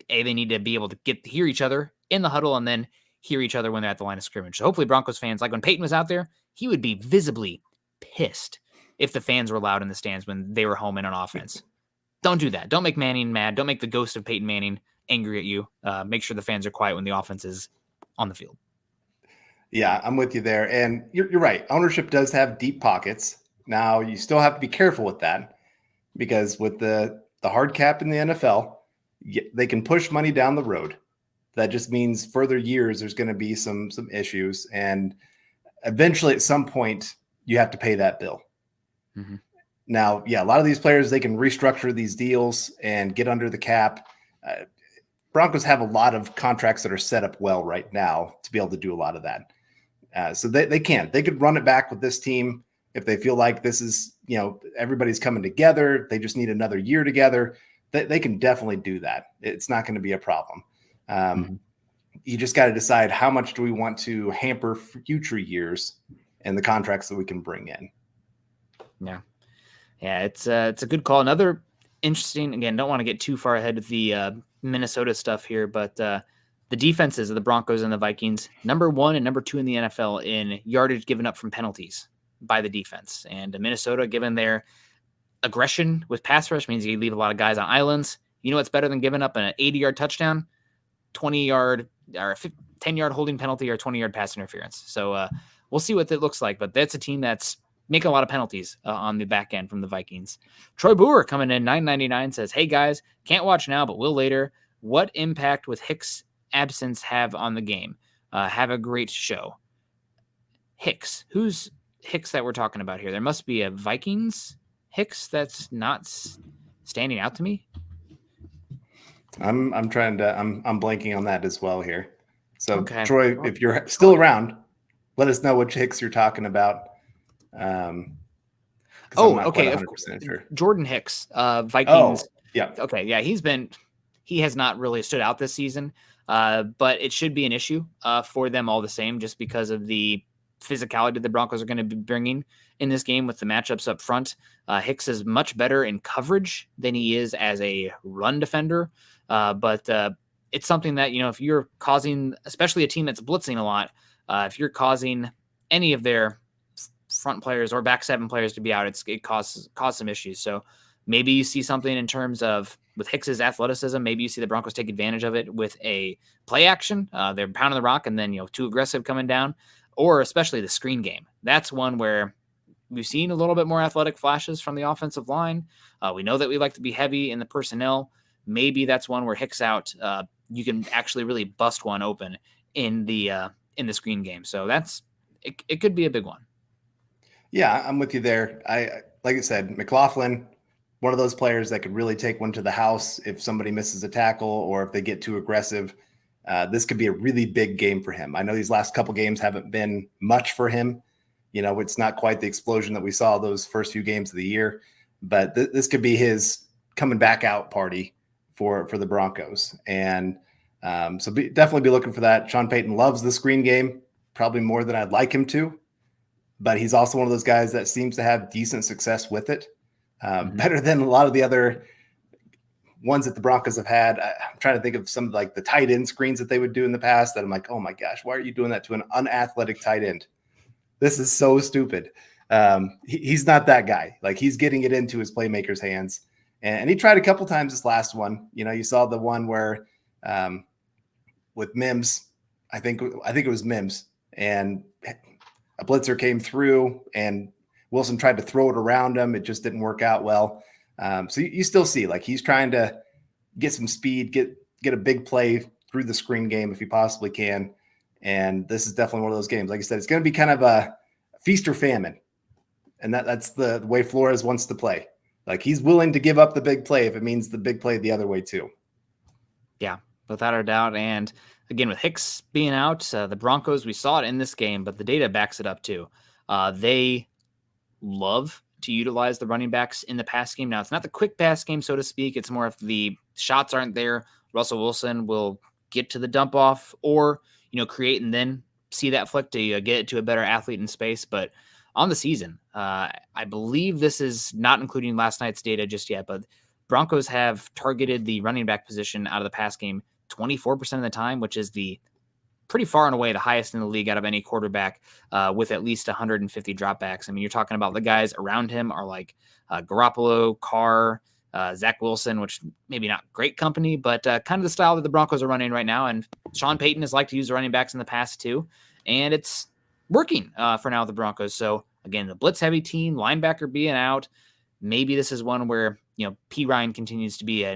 they need to be able to hear each other in the huddle and then hear each other when they're at the line of scrimmage. So hopefully Broncos fans, like when Peyton was out there, he would be visibly pissed if the fans were loud in the stands when they were home in on offense. Don't do that. Don't make Manning mad. Don't make the ghost of Peyton Manning angry at you. Make sure the fans are quiet when the offense is on the field. Yeah, I'm with you there. And you're right. Ownership does have deep pockets. Now, you still have to be careful with that because with the hard cap in the NFL, they can push money down the road. That just means further years there's going to be some issues. And eventually at some point, you have to pay that bill. Mm-hmm. Now, yeah, a lot of these players, they can restructure these deals and get under the cap. Broncos have a lot of contracts that are set up well right now to be able to do a lot of that. So they could run it back with this team if they feel like this is, everybody's coming together. They just need another year together. They can definitely do that. It's not going to be a problem. You just got to decide how much do we want to hamper future years and the contracts that we can bring in. Yeah, it's a good call. Another interesting, again, don't want to get too far ahead with the Minnesota stuff here, but the defenses of the Broncos and the Vikings, number 1 and number 2 in the NFL in yardage given up from penalties by the defense. And Minnesota, given their aggression with pass rush, means you leave a lot of guys on islands. You know what's better than giving up an 80-yard touchdown? 20-yard or 10-yard holding penalty or 20-yard pass interference. So we'll see what it looks like, but that's a team that's making a lot of penalties on the back end from the Vikings. Troy Boer coming in $9.99 says, hey guys, can't watch now, but will later. What impact with Hicks absence have on the game. Have a great show. Hicks. Who's Hicks that we're talking about here? There must be a Vikings Hicks that's not standing out to me. I'm blanking on that as well here. So Okay. Troy, if you're still around, let us know which Hicks you're talking about. I'm not okay. quite 100% sure. Jordan Hicks, Vikings. Oh, yeah. Okay, yeah, he has not really stood out this season, but it should be an issue for them all the same, just because of the physicality the Broncos are going to be bringing in this game with the matchups up front. Hicks is much better in coverage than he is as a run defender, but it's something that, if you're causing, especially a team that's blitzing a lot, if you're causing any of their front players or back seven players to be out, it causes some issues. So maybe you see something in terms of with Hicks's athleticism. Maybe you see the Broncos take advantage of it with a play action. They're pounding the rock and then, too aggressive coming down, or especially the screen game. That's one where we've seen a little bit more athletic flashes from the offensive line. We know that we like to be heavy in the personnel. Maybe that's one where Hicks out, you can actually really bust one open in the screen game. So it could be a big one. Yeah, I'm with you there. Like I said, McLaughlin, one of those players that could really take one to the house if somebody misses a tackle or if they get too aggressive. This could be a really big game for him. I know these last couple games haven't been much for him. It's not quite the explosion that we saw those first few games of the year, but this could be his coming back out party for the Broncos. And so definitely be looking for that. Sean Payton loves the screen game, probably more than I'd like him to, but he's also one of those guys that seems to have decent success with it. Better than a lot of the other ones that the Broncos have had. I'm trying to think of some like the tight end screens that they would do in the past that I'm like, oh my gosh, why are you doing that to an unathletic tight end? This is so stupid. He's not that guy. Like, he's getting it into his playmakers' hands. And he tried a couple times this last one. You saw the one where with Mims, I think it was Mims, and a blitzer came through and Wilson tried to throw it around him. It just didn't work out well. So you still see like he's trying to get some speed, get a big play through the screen game if he possibly can. And this is definitely one of those games. Like I said, it's going to be kind of a feast or famine. And that's the way Flores wants to play. Like, he's willing to give up the big play if it means the big play the other way too. Yeah, without a doubt. And again, with Hicks being out, the Broncos, we saw it in this game, but the data backs it up too. They love to utilize the running backs in the pass game. Now, it's not the quick pass game, so to speak. It's more if the shots aren't there, Russell Wilson will get to the dump off or, create and then see that flick to get it to a better athlete in space. But on the season, I believe this is not including last night's data just yet, but Broncos have targeted the running back position out of the pass game 24% of the time, which is the pretty far and away the highest in the league out of any quarterback with at least 150 dropbacks. I mean, you're talking about the guys around him are like Garoppolo, Carr, Zach Wilson, which maybe not great company, but kind of the style that the Broncos are running right now. And Sean Payton has liked to use the running backs in the past too. And it's working for now with the Broncos. So again, the blitz heavy team, linebacker being out, maybe this is one where, P. Ryan continues to be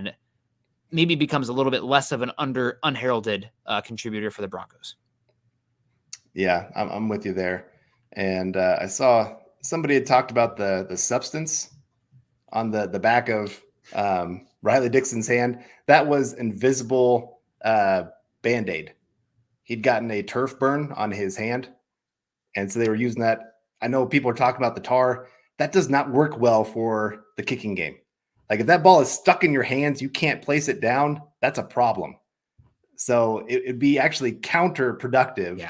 maybe becomes a little bit less of an unheralded contributor for the Broncos. Yeah, I'm with you there. And I saw somebody had talked about the substance on the back of Riley Dixon's hand. That was invisible Band-Aid. He'd gotten a turf burn on his hand. And so they were using that. I know people are talking about the tar. That does not work well for the kicking game. Like, if that ball is stuck in your hands, you can't place it down, that's a problem. So it'd be actually counterproductive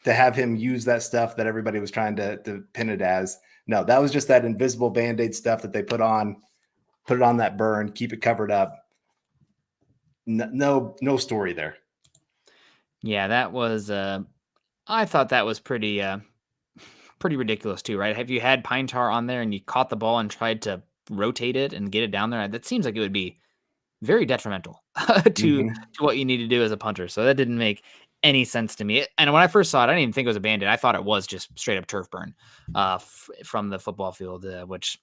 to have him use that stuff that everybody was trying to pin it as. No, that was just that invisible Band-Aid stuff that they put it on that burn, keep it covered up. No story there. Yeah, that was I thought that was pretty ridiculous too, right? Have you had pine tar on there and you caught the ball and tried to rotate it and get it down there? That seems like it would be very detrimental to what you need to do as a punter. So that didn't make any sense to me. And when I first saw it, I didn't even think it was a Band-Aid. I thought it was just straight up turf burn from the football field, which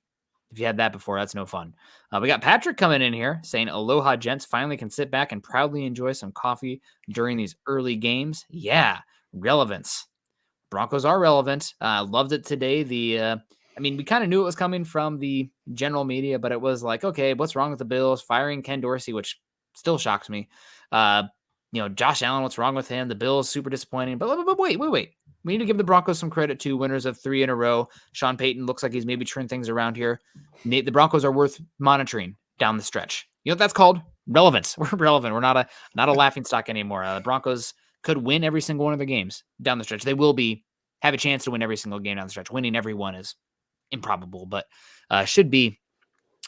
If you had that before, that's no fun. We got Patrick coming in here saying, aloha, gents. Finally can sit back and proudly enjoy some coffee during these early games. Yeah, relevance. Broncos are relevant. Loved it today. We kind of knew it was coming from the general media, but it was like, okay, what's wrong with the Bills? Firing Ken Dorsey, which still shocks me. Josh Allen, what's wrong with him? The Bills, super disappointing. But wait. We need to give the Broncos some credit too. Winners of 3 in a row. Sean Payton looks like he's maybe turned things around here. The Broncos are worth monitoring down the stretch. You know what that's called? Relevance. We're relevant. We're not a laughing stock anymore. The Broncos could win every single one of their games down the stretch. They will have a chance to win every single game down the stretch. Winning every one is improbable, but should be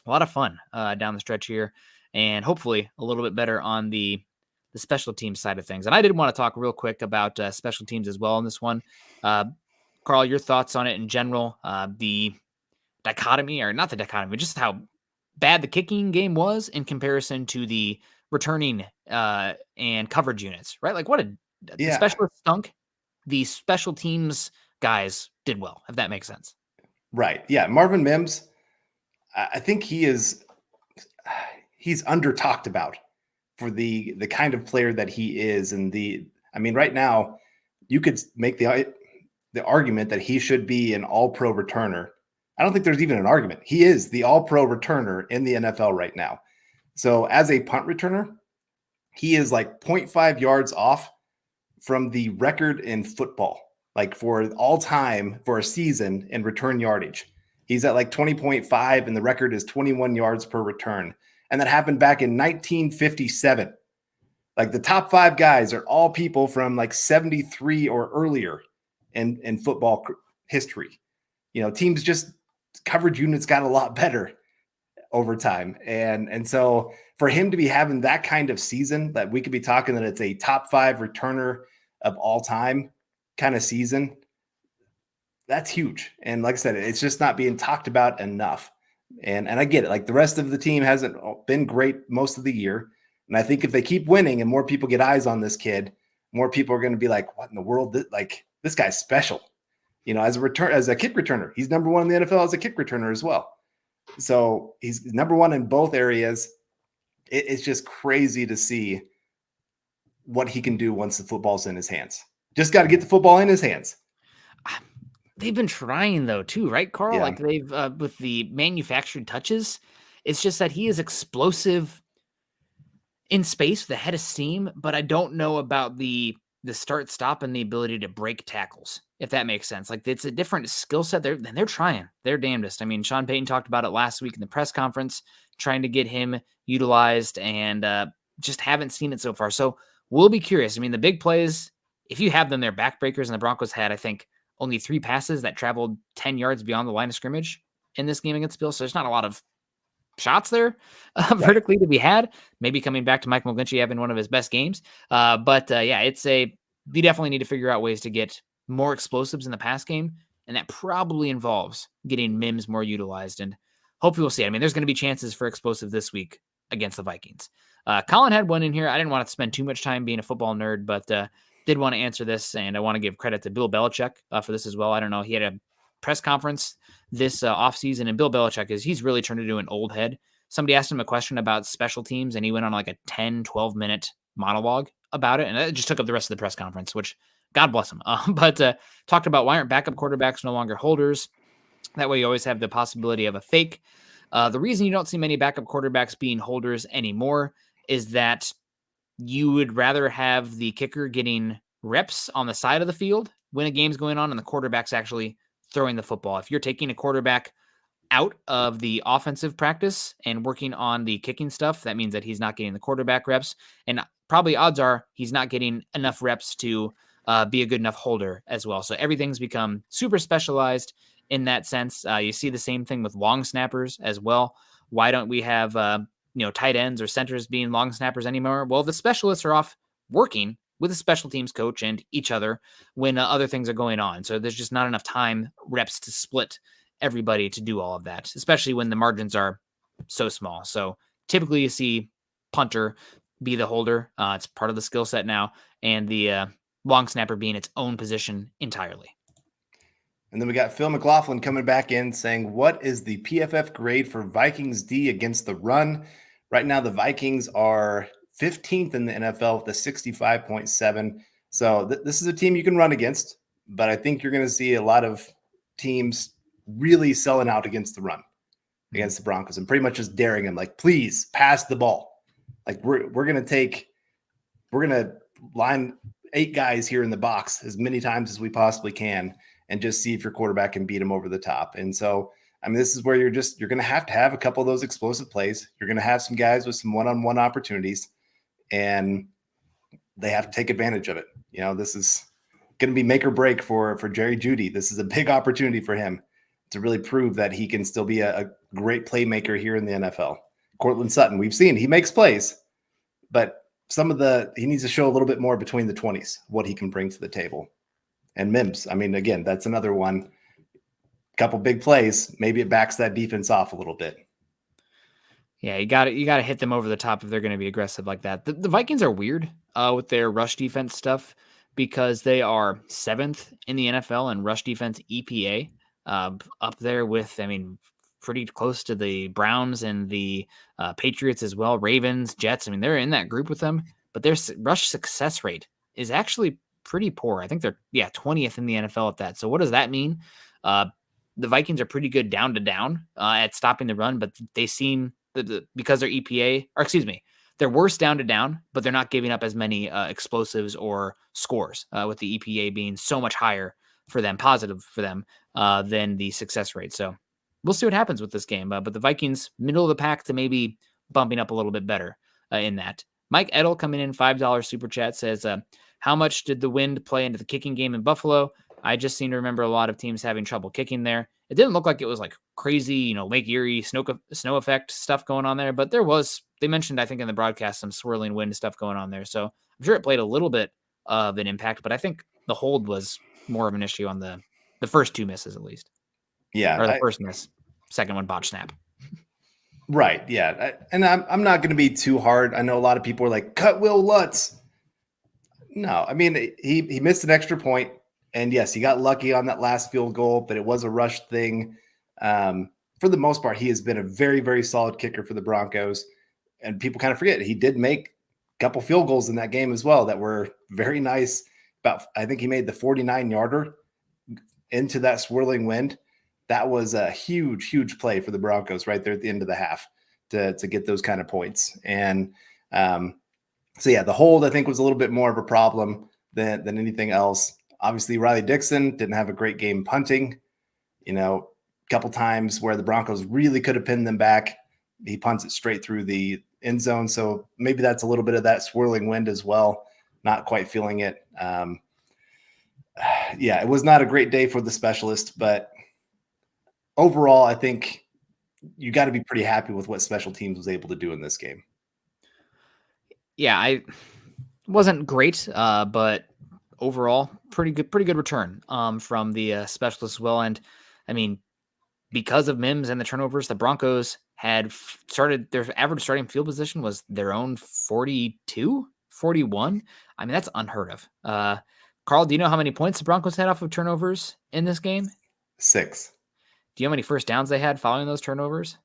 a lot of fun down the stretch here, and hopefully a little bit better on the special teams side of things. And I did want to talk real quick about special teams as well in this one. Carl, your thoughts on it in general, the dichotomy, or not the dichotomy, but just how bad the kicking game was in comparison to the returning and coverage units, right? Like the specialist stunk. The special teams guys did well, if that makes sense. Right. Yeah. Marvin Mims, I think he's under talked about for the kind of player that he is. And right now you could make the argument that he should be an all-pro returner. I don't think there's even an argument. He is the all-pro returner in the NFL right now. So as a punt returner, he is like 0.5 yards off from the record in football, like for all time for a season in return yardage. He's at like 20.5 and the record is 21 yards per return. And that happened back in 1957. Like the top 5 guys are all people from like 73 or earlier in football history. Teams just coverage units got a lot better over time. And so for him to be having that kind of season, that we could be talking that it's a top 5 returner of all time kind of season, that's huge. And like I said, it's just not being talked about enough. And I get it. Like the rest of the team hasn't been great most of the year. And I think if they keep winning and more people get eyes on this kid, more people are going to be like, what in the world? Like this guy's special, as a kick returner. He's number 1 in the NFL as a kick returner as well. So he's number 1 in both areas. It's just crazy to see what he can do once the football's in his hands. Just got to get the football in his hands. They've been trying though too, right, Carl? Yeah. Like they've with the manufactured touches, it's just that he is explosive in space, the head of steam, but I don't know about the start stop and the ability to break tackles, if that makes sense. Like it's a different skill set. They're trying their damnedest. Sean Payton talked about it last week in the press conference, trying to get him utilized, and just haven't seen it so far. So we'll be curious. The big plays, if you have them, they're backbreakers, and the Broncos had, I think, only 3 passes that traveled 10 yards beyond the line of scrimmage in this game against the Bills. So there's not a lot of shots there vertically to be had. Maybe coming back to Mike McGlinchey having one of his best games. We definitely need to figure out ways to get more explosives in the pass game. And that probably involves getting Mims more utilized. And hopefully we'll see. There's going to be chances for explosive this week against the Vikings. Colin had one in here. I didn't want to spend too much time being a football nerd, but did want to answer this. And I want to give credit to Bill Belichick for this as well. I don't know. He had a press conference this offseason, and Bill Belichick he's really turned into an old head. Somebody asked him a question about special teams, and he went on like a 10, 12-minute monologue about it, and it just took up the rest of the press conference, which God bless him. But talked about why aren't backup quarterbacks no longer holders? That way you always have the possibility of a fake. The reason you don't see many backup quarterbacks being holders anymore is that you would rather have the kicker getting reps on the side of the field when a game's going on and the quarterback's actually throwing the football. If you're taking a quarterback out of the offensive practice and working on the kicking stuff, that means that he's not getting the quarterback reps, and probably odds are he's not getting enough reps to be a good enough holder as well. So everything's become super specialized in that sense. You see the same thing with long snappers as well. Why don't we have tight ends or centers being long snappers anymore? Well, the specialists are off working with a special teams coach and each other when other things are going on. So there's just not enough time reps to split everybody to do all of that, especially when the margins are so small. So typically you see punter be the holder. It's part of the skill set now, and the long snapper being its own position entirely. And then we got Phil McLaughlin coming back in saying, what is the PFF grade for Vikings D against the run? Right now, the Vikings are 15th in the NFL with a 65.7. So this is a team you can run against, but I think you're going to see a lot of teams really selling out against the run, against the Broncos, and pretty much just daring them, like, please pass the ball. Like we're going to line 8 guys here in the box as many times as we possibly can and just see if your quarterback can beat him over the top. And so, I mean, this is where you're going to have a couple of those explosive plays. You're going to have some guys with some one-on-one opportunities, and they have to take advantage of it. You know, this is going to be make or break for Jerry Jeudy. This is a big opportunity for him to really prove that he can still be a great playmaker here in the NFL. Cortland Sutton, we've seen he makes plays, but he needs to show a little bit more between the 20s, what he can bring to the table. And Mims, I mean, again, that's another one. Couple big plays, maybe it backs that defense off a little bit. Yeah, you got to hit them over the top if they're going to be aggressive like that. The Vikings are weird with their rush defense stuff because they are 7th in the NFL in rush defense EPA, up there with, I mean, pretty close to the Browns and the Patriots as well, Ravens, Jets. I mean, they're in that group with them, but their rush success rate is actually pretty poor. I think they're 20th in the NFL at that. So what does that mean? The Vikings are pretty good down to down at stopping the run, but they seem because their EPA, or excuse me, they're worse down to down, but they're not giving up as many explosives or scores with the EPA being so much higher for them, positive for them than the success rate. So we'll see what happens with this game. But the Vikings, middle of the pack to maybe bumping up a little bit better in that. Mike Edel coming in, $5 super chat, says, how much did the wind play into the kicking game in Buffalo? I just seem to remember a lot of teams having trouble kicking there. It didn't look like it was like crazy, Lake Erie snow effect stuff going on there, but they mentioned, I think in the broadcast, some swirling wind stuff going on there. So I'm sure it played a little bit of an impact, but I think the hold was more of an issue on the first 2 misses at least. Yeah. Or the first miss, second one botch snap. Right. Yeah. And I'm not going to be too hard. I know a lot of people are like, cut Will Lutz. No, I mean, he missed an extra point. And yes, he got lucky on that last field goal, but it was a rush thing. For the most part, he has been a very, very solid kicker for the Broncos. And people kind of forget he did make a couple field goals in that game as well that were very nice. I think he made the 49-yarder into that swirling wind. That was a huge, huge play for the Broncos right there at the end of the half to get those kind of points. And so, yeah, the hold, I think, was a little bit more of a problem than anything else. Obviously, Riley Dixon didn't have a great game punting. A couple times where the Broncos really could have pinned them back. He punts it straight through the end zone. So maybe that's a little bit of that swirling wind as well. Not quite feeling it. Yeah, it was not a great day for the specialist, but overall, I think you got to be pretty happy with what special teams was able to do in this game. Yeah, I wasn't great, but overall, pretty good return from the specialist as well. And I mean, because of Mims and the turnovers, the Broncos had started their average starting field position was their own 42, 41. I mean, that's unheard of. Carl, do you know how many points the Broncos had off of turnovers in this game? 6. Do you know how many first downs they had following those turnovers?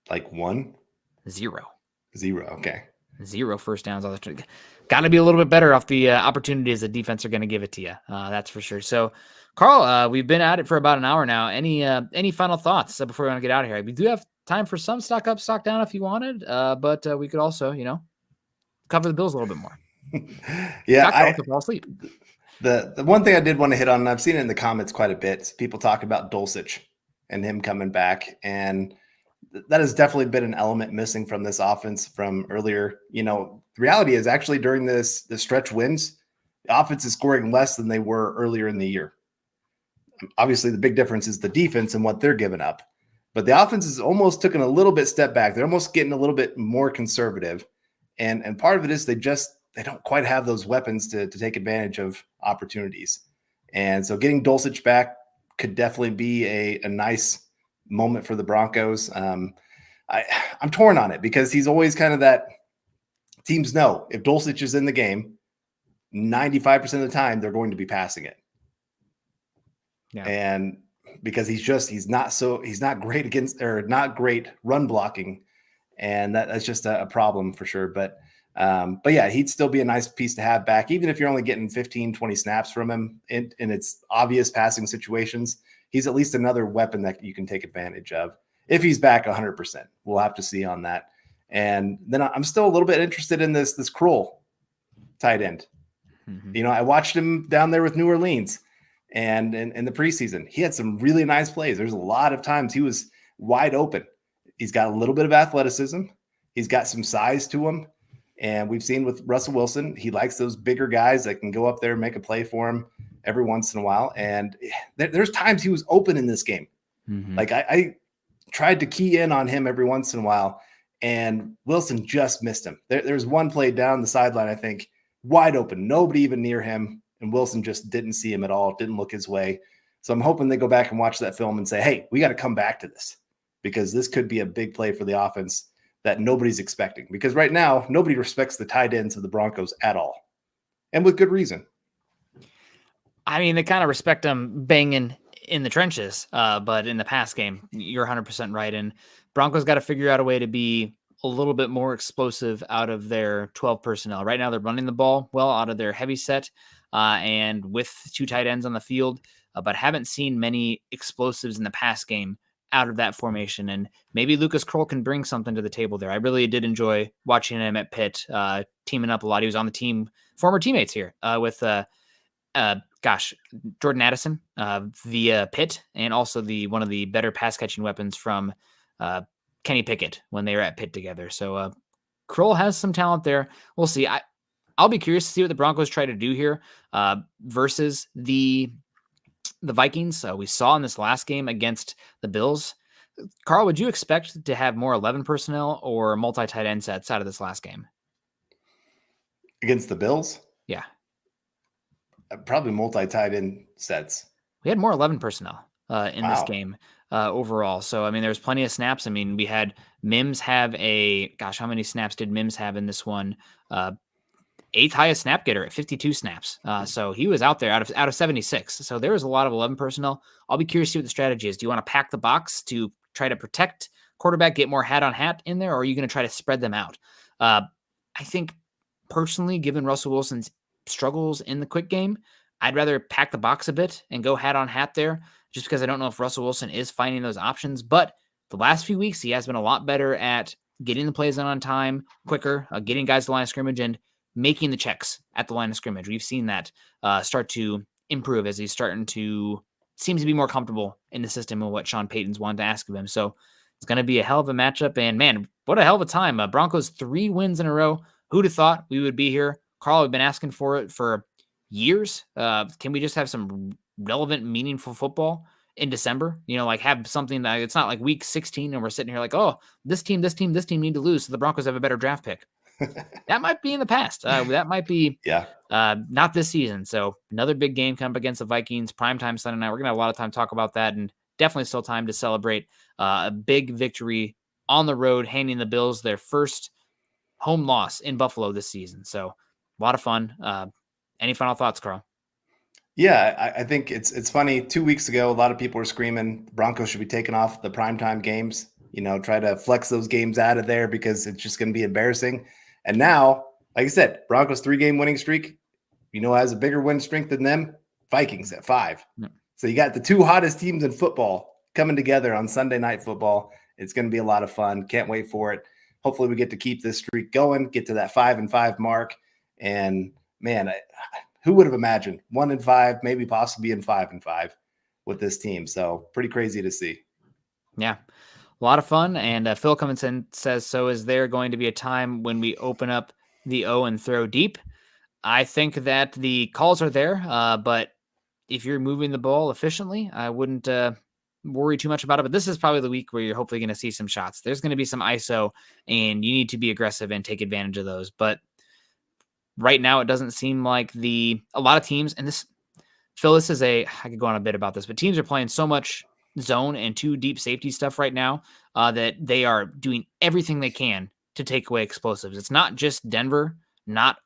Like 1? 0. Okay. 0 first downs. Got to be a little bit better off the opportunities the defense are going to give it to you. That's for sure. So, Carl, we've been at it for about an hour now. Any final thoughts before we want to get out of here? We do have time for some stock up, stock down if you wanted, but we could also, cover the Bills a little bit more. Yeah, I fall asleep. The one thing I did want to hit on, and I've seen it in the comments quite a bit, people talk about Dulcich and him coming back, and that has definitely been an element missing from this offense from earlier. The reality is actually during the stretch wins, the offense is scoring less than they were earlier in the year. Obviously, the big difference is the defense and what they're giving up. But the offense is almost taking a little bit step back. They're almost getting a little bit more conservative. And part of it is they don't quite have those weapons to take advantage of opportunities. And so getting Dulcich back could definitely be a nice moment for the Broncos. I'm torn on it because he's always kind of that teams know if Dulcich is in the game, 95% of the time they're going to be passing it. Yeah. And because he's not great against, or not great run blocking. And that's just a problem for sure. But yeah, he'd still be a nice piece to have back, even if you're only getting 15, 20 snaps from him in its obvious passing situations. He's at least another weapon that you can take advantage of if he's back 100%. We'll have to see on that. And then I'm still a little bit interested in this Kroll tight end. Mm-hmm. I watched him down there with New Orleans, and in the preseason, he had some really nice plays. There's a lot of times he was wide open. He's got a little bit of athleticism. He's got some size to him. And we've seen with Russell Wilson, he likes those bigger guys that can go up there and make a play for him every once in a while. And there's times he was open in this game. Mm-hmm. Like I tried to key in on him every once in a while, and Wilson just missed him. There's one play down the sideline, I think, wide open, nobody even near him. And Wilson just didn't see him at all, didn't look his way. So I'm hoping they go back and watch that film and say, hey, we got to come back to this, because this could be a big play for the offense that nobody's expecting. Because right now, nobody respects the tight ends of the Broncos at all. And with good reason. I mean, they kind of respect them banging in the trenches, but in the pass game, you're 100% right. And Broncos got to figure out a way to be a little bit more explosive out of their 12 personnel. Right now, they're running the ball well out of their heavy set and with two tight ends on the field, but haven't seen many explosives in the pass game out of that formation. And maybe Lucas Kroll can bring something to the table there. I really did enjoy watching him at Pitt, teaming up a lot. He was on the team, former teammates here with Jordan Addison via Pitt, and also one of the better pass catching weapons from Kenny Pickett when they were at Pitt together. So Kroll has some talent there. We'll see. I'll be curious to see what the Broncos try to do here versus the Vikings. We saw in this last game against the Bills. Carl, would you expect to have more 11 personnel or multi-tight end sets out of this last game? Against the Bills? Yeah. Probably multi-tight end sets. We had more 11 personnel in this game overall. So, I mean, there's plenty of snaps. I mean, we had Mims have how many snaps did Mims have in this one? 8th highest snap getter at 52 snaps. So he was out there out of 76. So there was a lot of 11 personnel. I'll be curious to see what the strategy is. Do you want to pack the box to try to protect quarterback, get more hat on hat in there, or are you going to try to spread them out? I think personally, given Russell Wilson's struggles in the quick game, I'd rather pack the box a bit and go hat on hat there, just because I don't know if Russell Wilson is finding those options. But the last few weeks, he has been a lot better at getting the plays on time, quicker, getting guys to the line of scrimmage, and making the checks at the line of scrimmage. We've seen that start to improve as he's starting to seems to be more comfortable in the system and what Sean Payton's wanted to ask of him. So it's going to be a hell of a matchup. And man, what a hell of a time. Broncos 3 wins in a row. Who'd have thought we would be here? Carl, we've been asking for it for years. Can we just have some relevant, meaningful football in December? Like have something that it's not like week 16 and we're sitting here like, oh, this team need to lose so the Broncos have a better draft pick. That might be in the past. That might be not this season. So another big game coming up against the Vikings, primetime Sunday night. We're going to have a lot of time to talk about that, and definitely still time to celebrate a big victory on the road, handing the Bills their first home loss in Buffalo this season. So a lot of fun. Any final thoughts, Carl? Yeah, I think it's funny. 2 weeks ago, a lot of people were screaming the Broncos should be taking off the primetime games, try to flex those games out of there because it's just going to be embarrassing. And now, like I said, Broncos 3-game winning streak, has a bigger win streak than them, Vikings at 5. Yeah. So you got the 2 hottest teams in football coming together on Sunday Night Football. It's going to be a lot of fun. Can't wait for it. Hopefully we get to keep this streak going, get to that 5-5 mark. And man, who would have imagined 1-5, maybe possibly in 5-5 with this team? So pretty crazy to see. Yeah. A lot of fun. And Phil comes in says, so is there going to be a time when we open up the O and throw deep? I think that the calls are there, but if you're moving the ball efficiently, I wouldn't worry too much about it. But this is probably the week where you're hopefully going to see some shots. There's going to be some ISO, and you need to be aggressive and take advantage of those. But right now, it doesn't seem like a lot of teams, and this, Phil, I could go on a bit about this, but teams are playing so much zone and 2 deep safety stuff right now that they are doing everything they can to take away explosives. It's not just Denver, not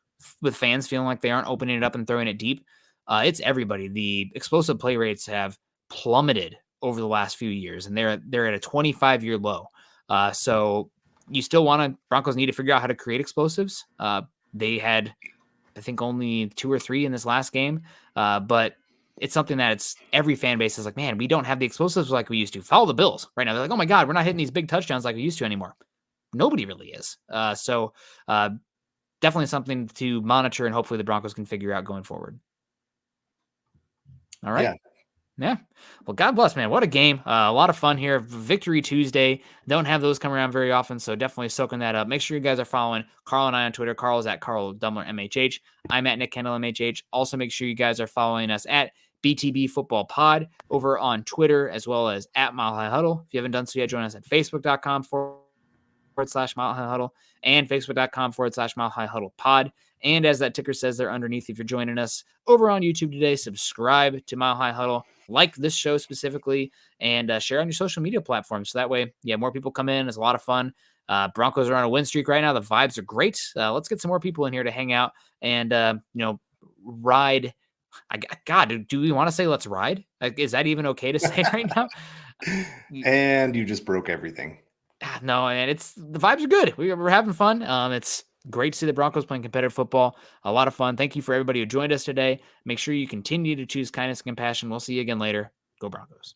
with fans feeling like they aren't opening it up and throwing it deep. It's everybody. The explosive play rates have plummeted over the last few years, and they're at a 25-year low. So you still Broncos need to figure out how to create explosives. They had, I think, only 2 or 3 in this last game, but it's something that every fan base is like, man, we don't have the explosives like we used to. Follow the Bills right now. They're like, oh my God, we're not hitting these big touchdowns like we used to anymore. Nobody really is. So definitely something to monitor, and hopefully the Broncos can figure out going forward. All right. Yeah. Well, God bless, man. What a game. A lot of fun here. Victory Tuesday. Don't have those come around very often, so definitely soaking that up. Make sure you guys are following Carl and I on Twitter. Carl is at Carl Dumler MHH. I'm at Nick Kendell MHH. Also, make sure you guys are following us at BTB Football Pod over on Twitter, as well as at Mile High Huddle. If you haven't done so yet, join us at Facebook.com/Mile High Huddle and Facebook.com/Mile High Huddle Pod. And as that ticker says there underneath, if you're joining us over on YouTube today, subscribe to Mile High Huddle, like this show specifically, and share on your social media platforms. So that way, more people come in. It's a lot of fun. Broncos are on a win streak right now. The vibes are great. Let's get some more people in here to hang out and, ride. God, do we want to say let's ride? Is that even okay to say right now? And you just broke everything. No, and the vibes are good. We're having fun. It's great to see the Broncos playing competitive football. A lot of fun. Thank you for everybody who joined us today. Make sure you continue to choose kindness and compassion. We'll see you again later. Go Broncos.